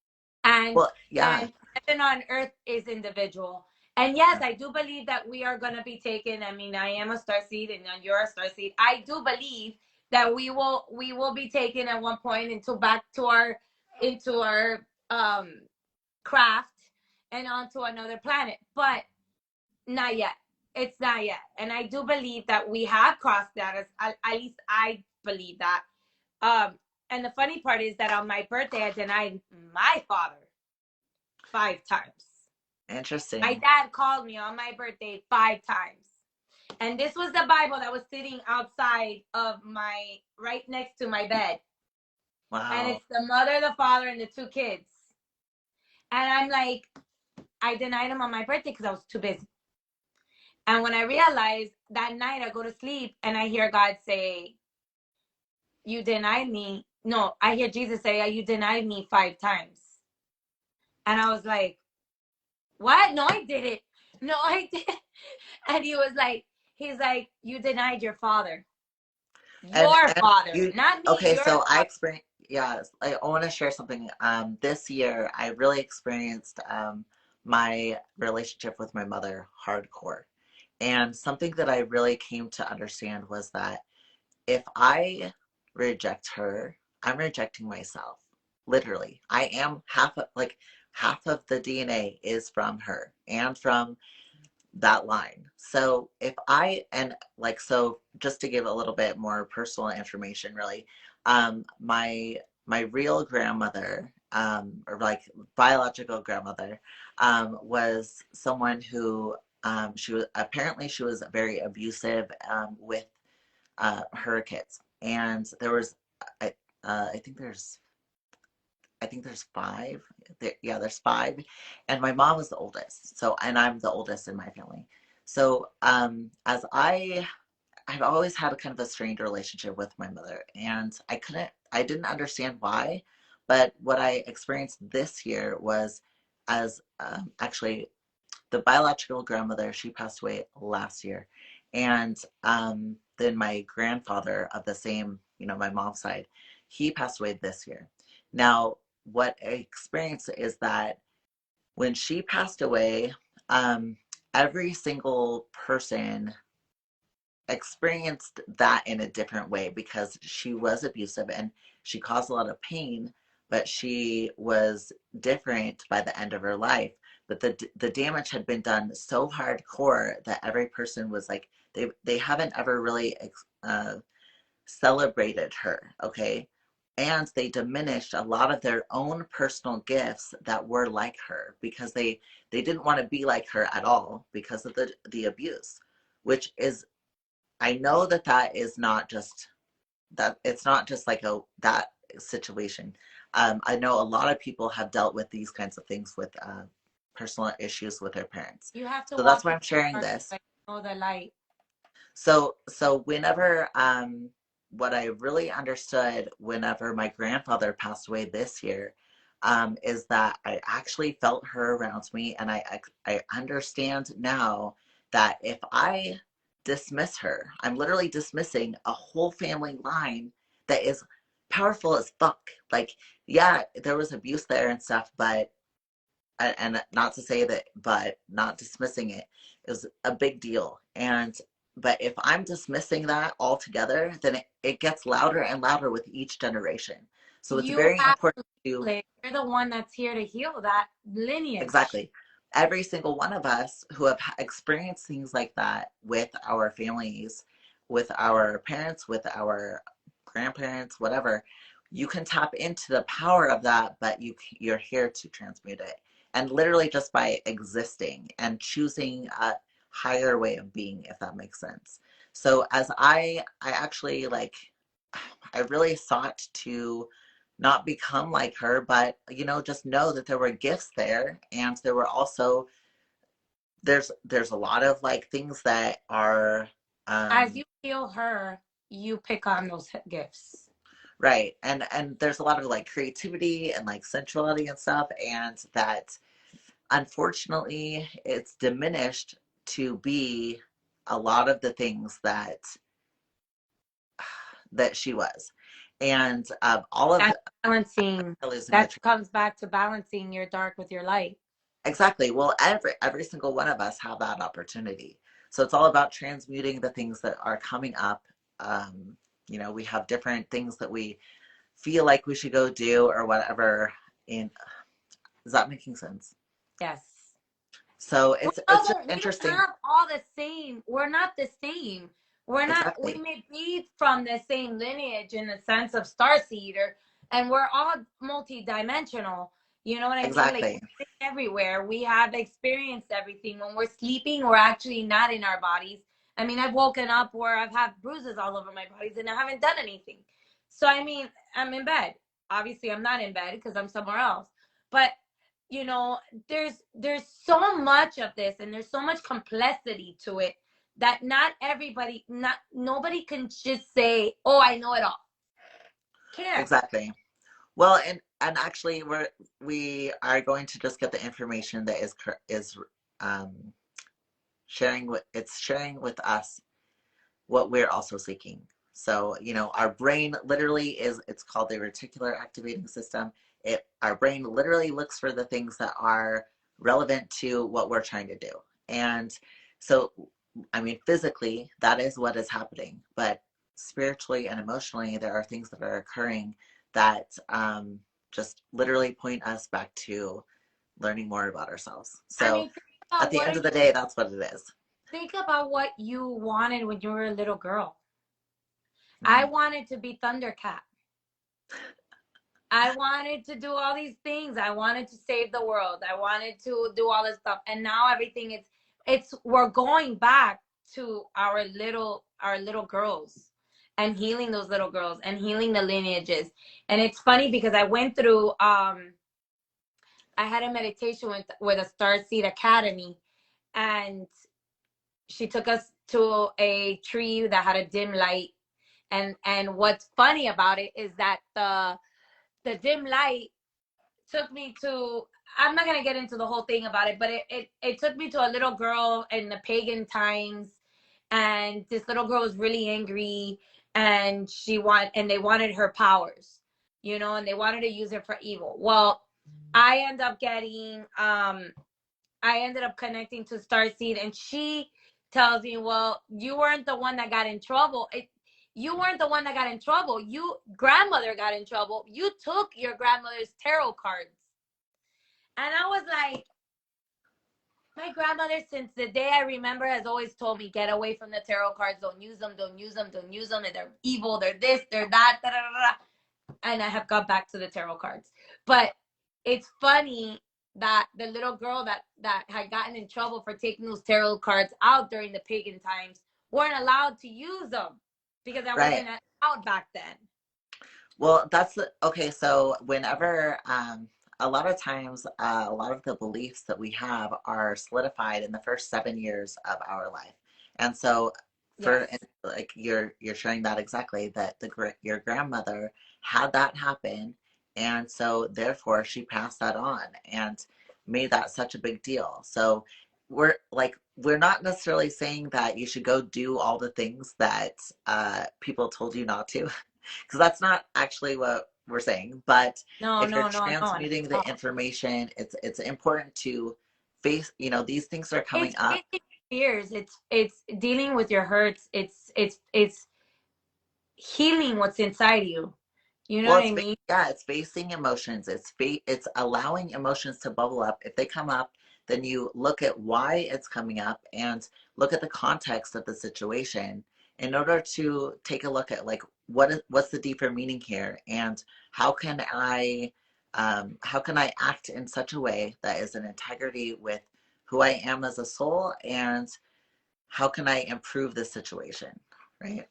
and Well, yeah. and heaven on earth is individual. And yes, I do believe that we are gonna be taken. I mean, I am a star seed, and you're a star seed. I do believe that we will be taken at one point into our craft and onto another planet, but not yet. It's not yet. And I do believe that we have crossed that. At least I believe that. And the funny part is that on my birthday, I denied my father 5 times. My Interesting. dad called me on my birthday 5 times. And this was the Bible that was sitting outside of right next to my bed. And Wow. it's the mother, the father, and the 2 kids. And I'm like, I denied him on my birthday because I was too busy. And when I realized that night, I go to sleep and I hear God say, you denied me. No, I hear Jesus say, you denied me 5 times. And I was like, what? No, I didn't. No, I did. And he's like, you denied your father. Your And father, you not me, okay, your so I father. experienced, yeah, I want to share something. This year I really experienced my relationship with my mother hardcore. And something that I really came to understand was that if I reject her, I'm rejecting myself. Literally. I am half of the DNA is from her and from that line. So if I and like so just to give a little bit more personal information really, my real grandmother, or like biological grandmother, was someone who she was very abusive with her kids. And there was I I think there's five. Yeah, there's five, and my mom was the oldest. So, and I'm the oldest in my family. So, as I've always had a kind of a strained relationship with my mother, and I didn't understand why, but what I experienced this year was, as actually the biological grandmother, she passed away last year, and then my grandfather of the same, my mom's side, he passed away this year. Now, what I experienced is that when she passed away, um, every single person experienced that in a different way because she was abusive and she caused a lot of pain, but she was different by the end of her life. But the damage had been done so hardcore that every person was like they haven't ever really celebrated her, okay? And they diminished a lot of their own personal gifts that were like her because they didn't want to be like her at all because of the abuse, which is, I know that that is not just that it's not just like a that situation. I know a lot of people have dealt with these kinds of things with personal issues with their parents. You have to So that's walk why in I'm sharing the dark this. so you know the light. So whenever what I really understood whenever my grandfather passed away this year, is that I actually felt her around me, and I understand now that if I dismiss her, I'm literally dismissing a whole family line that is powerful as fuck. Like, yeah, there was abuse there and stuff, but and not to say that, but not dismissing it is a big deal. And but if I'm dismissing that altogether, then it gets louder and louder with each generation. So it's You very have important to to heal it. You're the one that's here to heal that lineage. exactly every single one of us who have experienced things like that with our families, with our parents, with our grandparents, whatever, you can tap into the power of that, but you're here to transmute it. And literally just by existing and choosing a higher way of being, if that makes sense. So as I actually like I really sought to not become like her, but just know that there were gifts there, and there were also there's a lot of like things that are As um you heal her, you pick on those gifts. right, and there's a lot of like creativity and like sensuality and stuff, and that unfortunately it's diminished to be a lot of the things that she was, and all of That's balancing. losing the That comes back to balancing your dark with your light. exactly. Well, every single one of us have that opportunity. So it's all about transmuting the things that are coming up. Um, we have different things that we feel like we should go do or whatever. In Is that making sense? Yes. So We it's just we don't interesting. have all the same. We're not the same. We're not. We Exactly. may be from the same lineage in the sense of starseed, and we're all multi-dimensional. You know what I mean? Like Exactly. we're everywhere. We have experienced everything. When we're sleeping, we're actually not in our bodies. I mean, I've woken up where I've had bruises all over my bodies, and I haven't done anything. So I mean, I'm in bed. Obviously, I'm not in bed because I'm somewhere else. But you know, there's so much of this and there's so much complexity to it that not nobody can just say, oh, I know it all. Can't. Exactly. Well, and actually, we are going to just get the information that is um, sharing with us what we're also seeking. So, our brain literally it's called the reticular activating system. Our brain literally looks for the things that are relevant to what we're trying to do. And so, I mean, physically, that is what is happening. But spiritually and emotionally, there are things that are occurring that just literally point us back to learning more about ourselves. I So mean, at the what are end of the you, day, that's what it is. think about what you wanted when you were a little girl. I Mhm. wanted to be Thundercat. I wanted to do all these things. I wanted to save the world. I wanted to do all this stuff. And now everything it's we're going back to our little girls and healing those little girls and healing the lineages. And it's funny because I went through I had a meditation with a Starseed Academy, and she took us to a tree that had a dim light. And what's funny about it is that the dim light took me to, I'm not going to get into the whole thing about it, but it took me to a little girl in the pagan times. And this little girl was really angry, and they wanted her powers, and they wanted to use her for evil. Well, I end up getting I ended up connecting to Starseed, and she tells me, well, you weren't the one that got in trouble. You weren't the one that got in trouble. You grandmother got in trouble. You took your grandmother's tarot cards. And I was like, my grandmother, since the day I remember, has always told me, get away from the tarot cards. Don't use them. Don't use them. Don't use them. And they're evil. They're this. They're that. Da, da, da, da. And I have gone back to the tarot cards. But it's funny that the little girl that had gotten in trouble for taking those tarot cards out during the pagan times weren't allowed to use them because I Right. wasn't allowed back then. Well, okay. So whenever, a lot of times, a lot of the beliefs that we have are solidified in the first 7 years of our life. And so for Yes. like you're sharing that exactly that your grandmother had that happen, and so therefore she passed that on and made that such a big deal. So we're not necessarily saying that you should go do all the things that people told you not to, because that's not actually what we're saying. But No, if you're no, no, no, not transmuting at the all. information, it's important to face, these things are coming It's up. facing fears. It's dealing with your hurts. It's healing what's inside you. You know Well, what I mean? yeah, it's facing emotions. It's allowing emotions to bubble up. If they come up, then you look at why it's coming up and look at the context of the situation in order to take a look at, like, what's the deeper meaning here, and how can I act in such a way that is in integrity with who I am as a soul, and how can I improve this situation, right?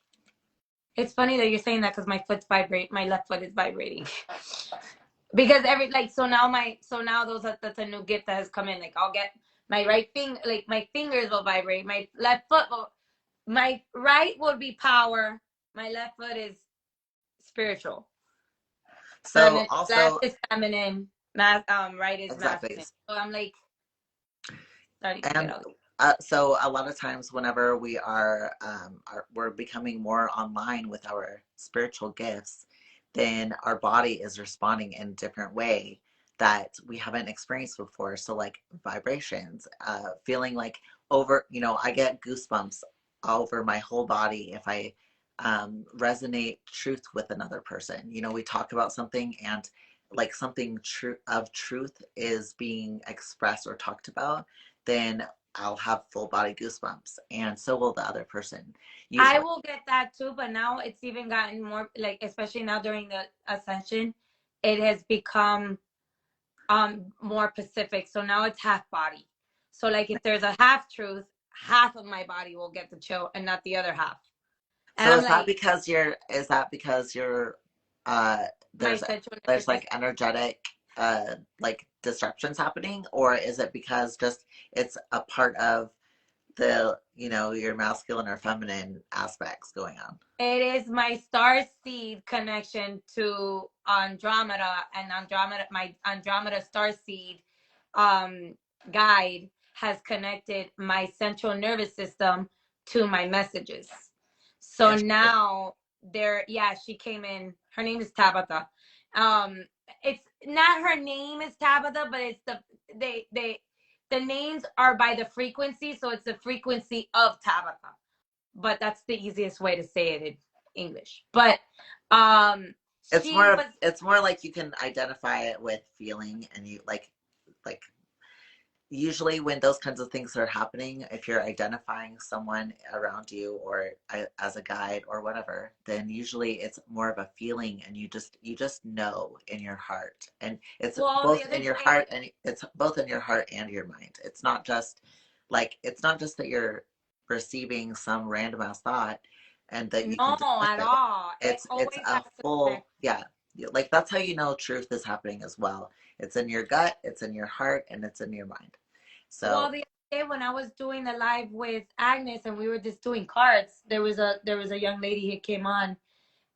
It's funny that you're saying that because my left foot is vibrating. Because so now that's a new gift that has come in. Like I'll get my right finger, like my fingers will vibrate. My left foot will, my right would be power. My left foot is spiritual. And So then left also, is feminine, right is exactly. masculine. So I'm like starting to get And all these. so a lot of times whenever we're becoming more online with our spiritual gifts, then our body is responding in a different way that we haven't experienced before. So like vibrations, feeling like I get goosebumps all over my whole body if I resonate truth with another person. We talk about something, and like something true of truth is being expressed or talked about, then I'll have full body goosebumps, and so will the other person, I usually. will get that too, but now it's even gotten more like, especially now during the ascension, it has become more Pacific. So now it's half body. So like if there's a half truth, half of my body will get the chill and not the other half. And So I'm is that like, because you're uh my there's central there's nervous like system. energetic like disruptions happening, or is it because just it's a part of the your masculine or feminine aspects going on? It is my star seed connection to Andromeda, and my Andromeda star seed um, guide has connected my central nervous system to my messages. So Interesting. now yeah, she came in. Her name is Tabitha. Um, it's not her name is Tabitha, but it's the names are by the frequency, so it's the frequency of Tabitha, but that's the easiest way to say it. English, but um, It's she was it's more like you can identify it with feeling, and you like usually when those kinds of things are happening, if you're identifying someone around you or as a guide or whatever, then usually it's more of a feeling, and you just know in your heart, and it's well the both other in your day when heart, and it's both in your heart and your mind. It's not just that you're receiving some random ass thought and that you can no dismiss at it. all, it It's always a has to connect. full, yeah, like that's how you know truth is happening as well. It's in your gut, it's in your heart, and it's in your mind. Well, So, the other day when I was doing the live with Agnes and we were just doing cards, there was a young lady who came on,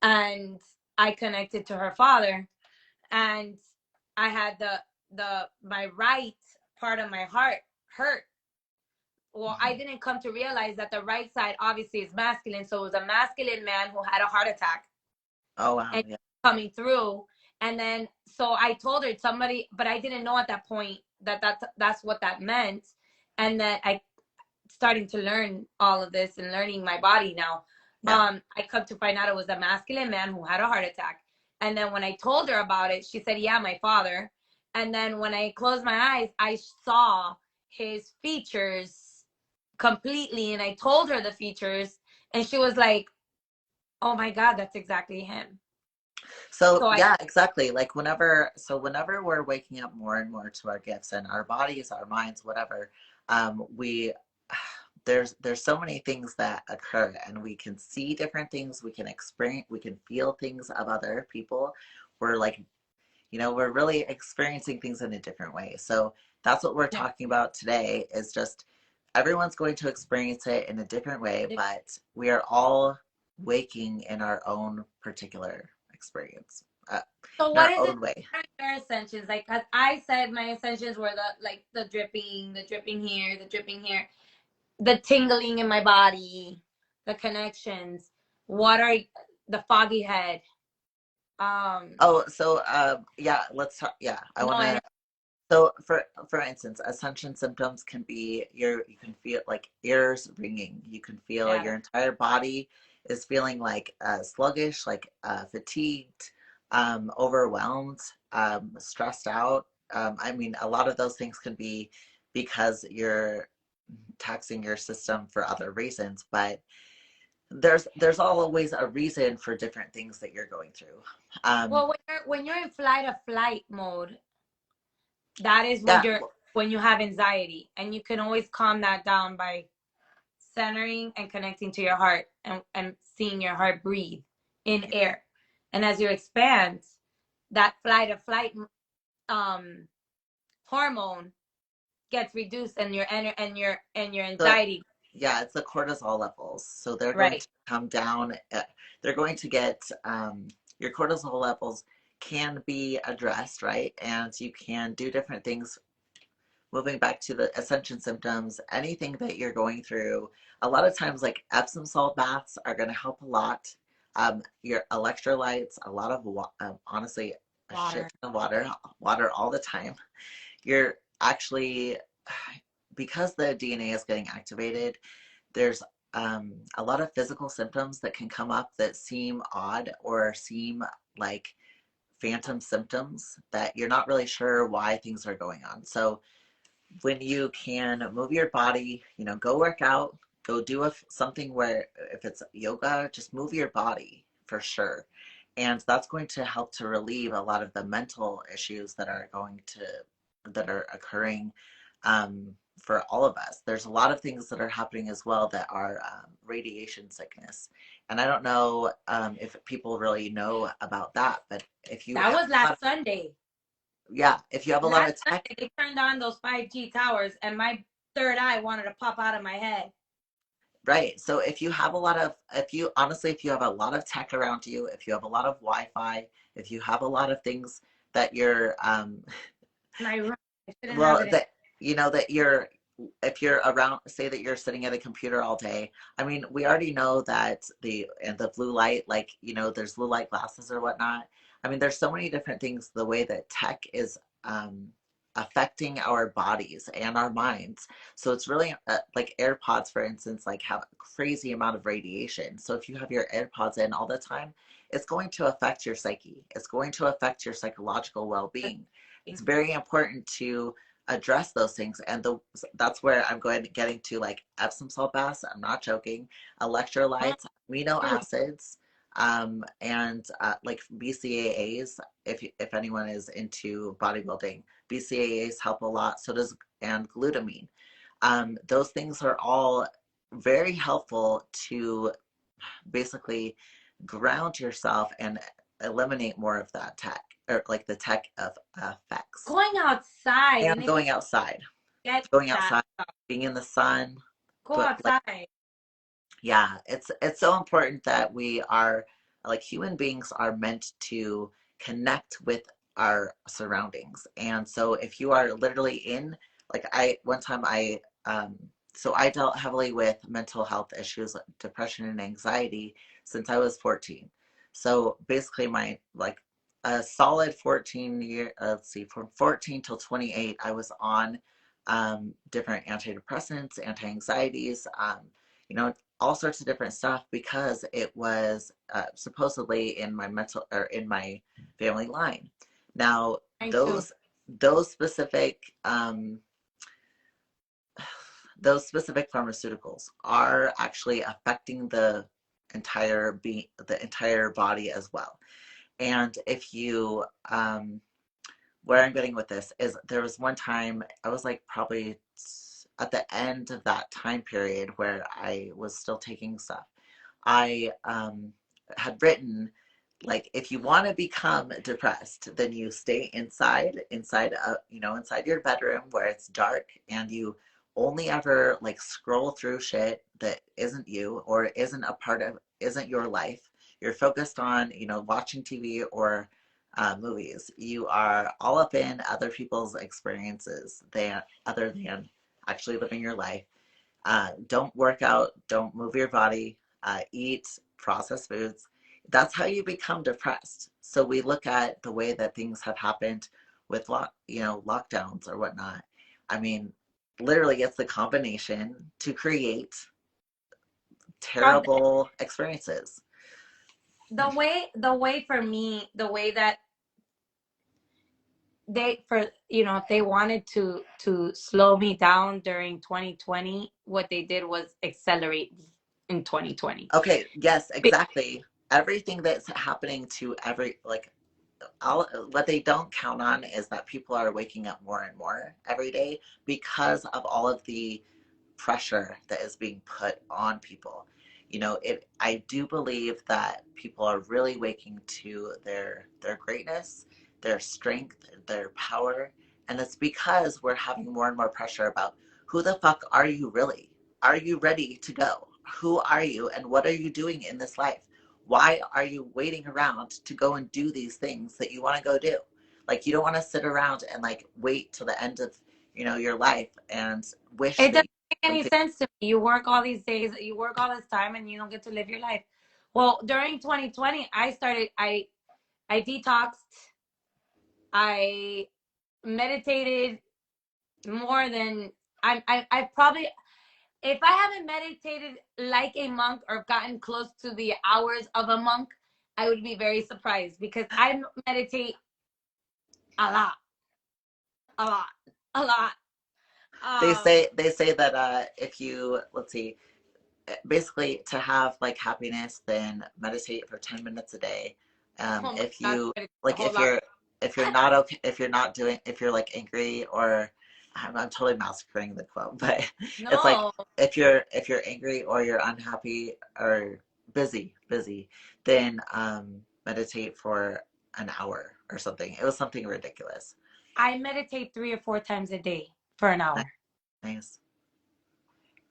and I connected to her father, and I had the my right part of my heart hurt. Well, I mhm. didn't come to realize that the right side obviously is masculine, so it was a masculine man who had a heart attack Oh wow, and yeah, coming through. And then so I told her somebody, but I didn't know at that point that that's what that meant. And then I starting to learn all of this and learning my body now. yeah. I come to find out it was a masculine man who had a heart attack. And then when I told her about it, she said, "Yeah, my father." And then when I closed my eyes, I saw his features completely, and I told her the features, and she was like, "Oh my God, that's exactly him." So So I yeah, exactly. Like whenever we're waking up more and more to our gifts and our bodies, our minds, whatever, we there's so many things that occur, and we can see different things, we can experience, we can feel things of other people. We're like, we're really experiencing things in a different way. So that's what we're yeah. talking about today, is just everyone's going to experience it in a different way, but we are all waking in our own particular experience, uh, So in what our is it? own way. What are your ascensions? Like, as I said, my ascensions were the dripping here, the dripping here, the tingling in my body, the connections. What are the foggy head? Oh, so yeah, let's talk. Yeah, I No, want to. and So for instance, ascension symptoms can be you can feel like ears ringing. You can feel yeah, your entire body is feeling like sluggish, like fatigued, overwhelmed, stressed out. I mean, a lot of those things can be because you're taxing your system for other reasons, but there's always a reason for different things that you're going through. Um, well, when you're in flight or flight mode, that is when yeah, you're when you have anxiety, and you can always calm that down by centering and connecting to your heart, and seeing your heart breathe in air. And as you expand, that flight or flight um hormone gets reduced, and your so anxiety. yeah, it's the cortisol levels. So they're going Right. to come down. They're going to get your cortisol levels can be addressed, right? And you can do different things. Moving back to the ascension symptoms, anything that you're going through, a lot of times, like Epsom salt baths are going to help a lot. Your electrolytes, a lot of honestly, a shit Water. ton of water all the time. You're actually, because the DNA is getting activated, there's a lot of physical symptoms that can come up that seem odd or seem like phantom symptoms that you're not really sure why things are going on. So when you can move your body, go work out, go do something where if it's yoga, just move your body for sure. And that's going to help to relieve a lot of the mental issues that are occurring for all of us. There's a lot of things that are happening as well that are radiation sickness. And I don't know if people really know about that, but if you That have was a lot of, last Sunday. yeah, if you have a lot Last of tech. Sunday they turned on those 5G towers, and my third eye wanted to pop out of my head. Right. So if you have a lot of, if you honestly, if you have a lot of tech around you, if you have a lot of Wi-Fi, if you have a lot of things that you're, My room, I shouldn't have well, it. that you're, if you're around, say that you're sitting at a computer all day. I mean, we already know that the blue light, like, there's blue light glasses or whatnot. I mean, there's so many different things, the way that tech is, um, affecting our bodies and our minds. So it's really like AirPods, for instance, like have a crazy amount of radiation. So if you have your AirPods in all the time, it's going to affect your psyche. It's going to affect your psychological well-being. It's very important to address those things. And that's where I'm going to getting to like Epsom salt baths. I'm not joking. Electrolytes, amino acids, and like BCAAs. If anyone is into bodybuilding, BCAAs help a lot. So does and glutamine. Those things are all very helpful to basically ground yourself and eliminate more of that tech or like the tech of effects. Going outside, And and if you get going that outside, stuff, being in the sun, go but like outside. yeah, it's so important that we are like human beings are meant to connect with our surroundings. And so if you are literally in like I one time I so I dealt heavily with mental health issues, like depression and anxiety since I was 14. So basically my like a solid 14 year let's see from 14 till 28 I was on different antidepressants, anti-anxieties, you know, all sorts of different stuff because it was supposedly in my mental or in my family line. Now, Mine too. those specific those specific pharmaceuticals are actually affecting the entire body as well. And if you where I'm getting with this is there was one time I was like probably at the end of that time period where I was still taking stuff. I had written like if you want to become depressed, then you stay inside inside your bedroom where it's dark and you only ever like scroll through shit that isn't you or isn't your life. You're focused on, watching TV or movies. You are all up in other people's experiences than other than actually living your life. Don't work out, don't move your body, eat processed foods. That's how you become depressed. So we look at the way that things have happened with lockdowns or whatnot. I mean, literally, it's the combination to create Of terrible experiences. the way for me, the way that if they wanted to slow me down during 2020, what they did was accelerate me in 2020. Okay, yes, exactly. Everything that's happening to all what they don't count on is that people are waking up more and more every day because of all of the pressure that is being put on people. I do believe that people are really waking to their greatness, their strength, their power, and it's because we're having more and more pressure about who the fuck are you really? Are you ready to go? Who are you and what are you doing in this life? Why are you waiting around to go and do these things that you want to go do? Like you don't want to sit around and like wait till the end of, your life and wish It that doesn't you make did any something. sense to me. You work all these days, you work all this time, and you don't get to live your life. Well, during 2020, I detoxed. I meditated more than I probably, if I haven't meditated like a monk or gotten close to the hours of a monk, I would be very surprised because I meditate a lot, a lot, a lot. They say that if you let's see, basically to have like happiness, then meditate for 10 minutes a day. Oh my If gosh, you it's a like whole lot. if you're not okay, if you're like angry or I'm totally massacring the quote, but it's like No, if you're angry or you're unhappy or busy, then meditate for an hour or something. It was something ridiculous. I meditate 3 or 4 times a day for an Nice. hour. Nice.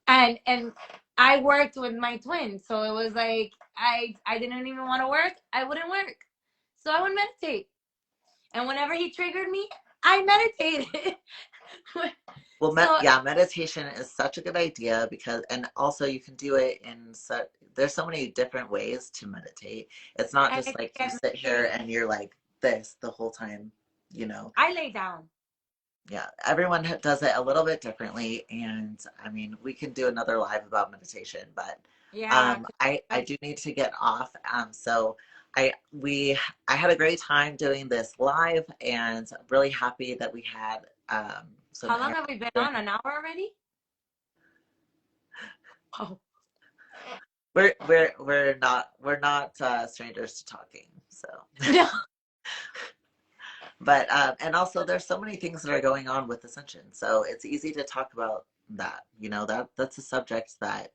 And I worked with my twin, so it was like I didn't even want to work. I wouldn't work, so I would meditate. And whenever he triggered me, I meditated. Well, So yeah, meditation is such a good idea because, and also you can do it in such, there's so many different ways to meditate. It's not I just think like you I sit here meditate. and you're like this the whole time, you know. I lay down. Yeah, everyone does it a little bit differently, and I mean, we can do another live about meditation, but Yeah, I do need to get off. So I we I had a great time doing this live, and I'm really happy that we had some how long air. have we been on? An hour already? Oh. We're not strangers to talking, so. No. But and also there's so many things that are going on with Ascension, so it's easy to talk about that. That's a subject that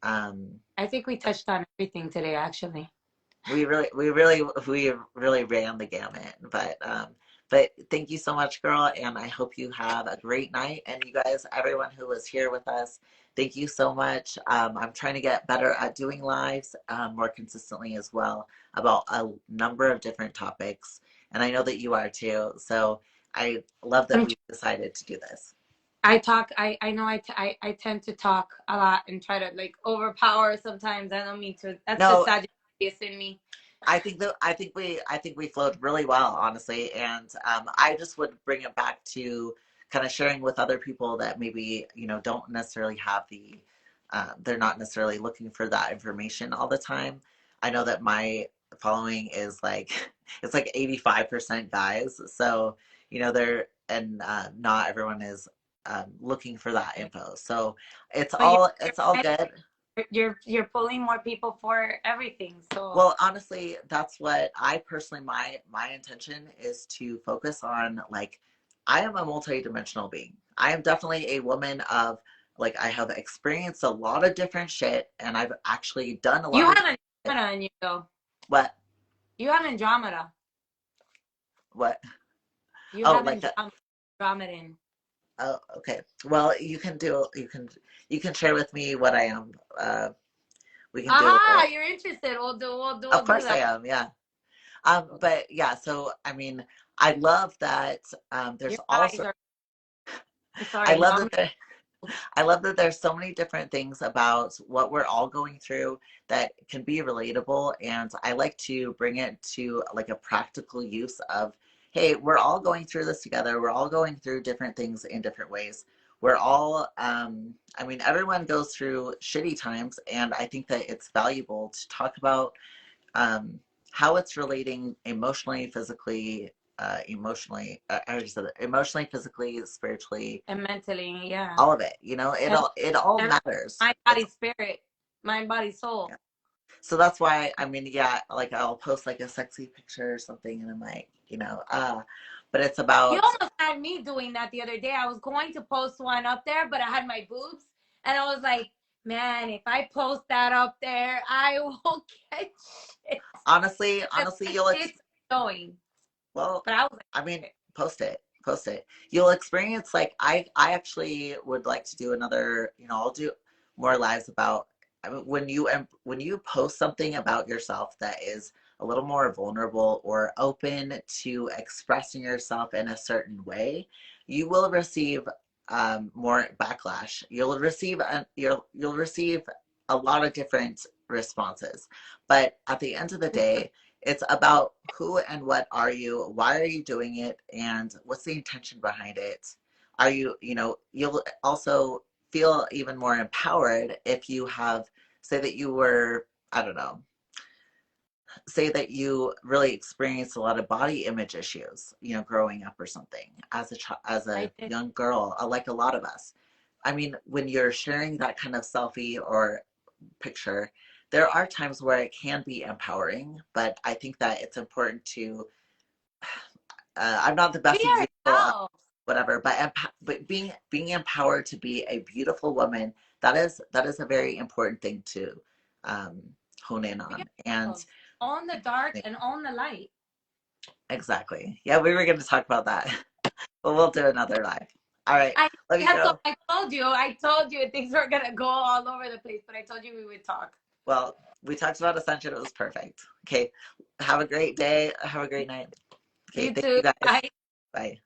um, I think we touched on everything today, actually. we really ran the gamut. But thank you so much, girl, and I hope you have a great night. And you guys, everyone who was here with us, thank you so much. I'm trying to get better at doing lives more consistently as well about a number of different topics, and I know that you are too. So I love that I'm, we decided to do this. I talk. I know. I tend to talk a lot and try to like overpower sometimes. I don't mean to. That's the No, Sagittarius in me. I think we flowed really well, honestly, and I just would bring it back to kind of sharing with other people that maybe don't necessarily have they're not necessarily looking for that information all the time. I know that my following is like it's like 85% guys, so they're and not everyone is looking for that info. So it's But all it's all good. you're pulling more people for everything. So Well, honestly, that's what I personally my intention is to focus on. Like, I am a multi-dimensional being. I am definitely a woman of like I have experienced a lot of different shit, and I've actually done a you lot of have shit. Andromeda in you, though. What You have Andromeda. what? You Oh, have like that. Andromedan. Oh, okay. Well, you can share with me what I am. We can do. Aha! You're interested. Of We'll do course I that. am. Yeah. But yeah. So I mean, I love that. Your There's eyes also are. I Sorry, love no. that there I love that there's so many different things about what we're all going through that can be relatable. And I like to bring it to like a practical use of, hey, we're all going through this together. We're all going through different things in different ways. We're all, I mean, everyone goes through shitty times. And I think that it's valuable to talk about um, how it's relating emotionally, physically, I already said it, emotionally, physically, spiritually, And mentally, yeah. all of it. It And all every matters. mind, It's body, spirit, mind, body, soul. yeah. So that's why I mean, yeah, like I'll post like a sexy picture or something, and I'm like, but it's You about almost had me doing that the other day. I was going to post one up there, but I had my boobs, and I was like, man, if I post that up there, I will get shit. And honestly, my you'll tits showing. well, But I was I mean, like, post it. You'll experience like I actually would like to do another. I'll do more lives about. I mean, when you post something about yourself that is a little more vulnerable or open to expressing yourself in a certain way, you will receive more backlash. You'll receive a lot of different responses, but at the end of the day it's about who and what are you, why are you doing it, and what's the intention behind it. You'll also feel even more empowered if you have, say that you were, I don't know, say that you really experienced a lot of body image issues, growing up or something as as I a did. young girl, like a lot of us. I mean, when you're sharing that kind of selfie or picture, there are times where it can be empowering, but I think that it's important to. I'm not the Be best example of ourselves. whatever, but being empowered to be a beautiful woman, that is a very important thing to um, hone in Be on. And ourselves. Own the dark and own the light. exactly, yeah, we were going to talk about that, but we'll do another live. All right, I love you, yeah, so girl. I told you things were gonna go all over the place, but I told you we would talk. Well, we talked about Ascension. It was perfect. Okay, have a great day. Have a great night. Okay, You thank too. you guys. Bye. Bye.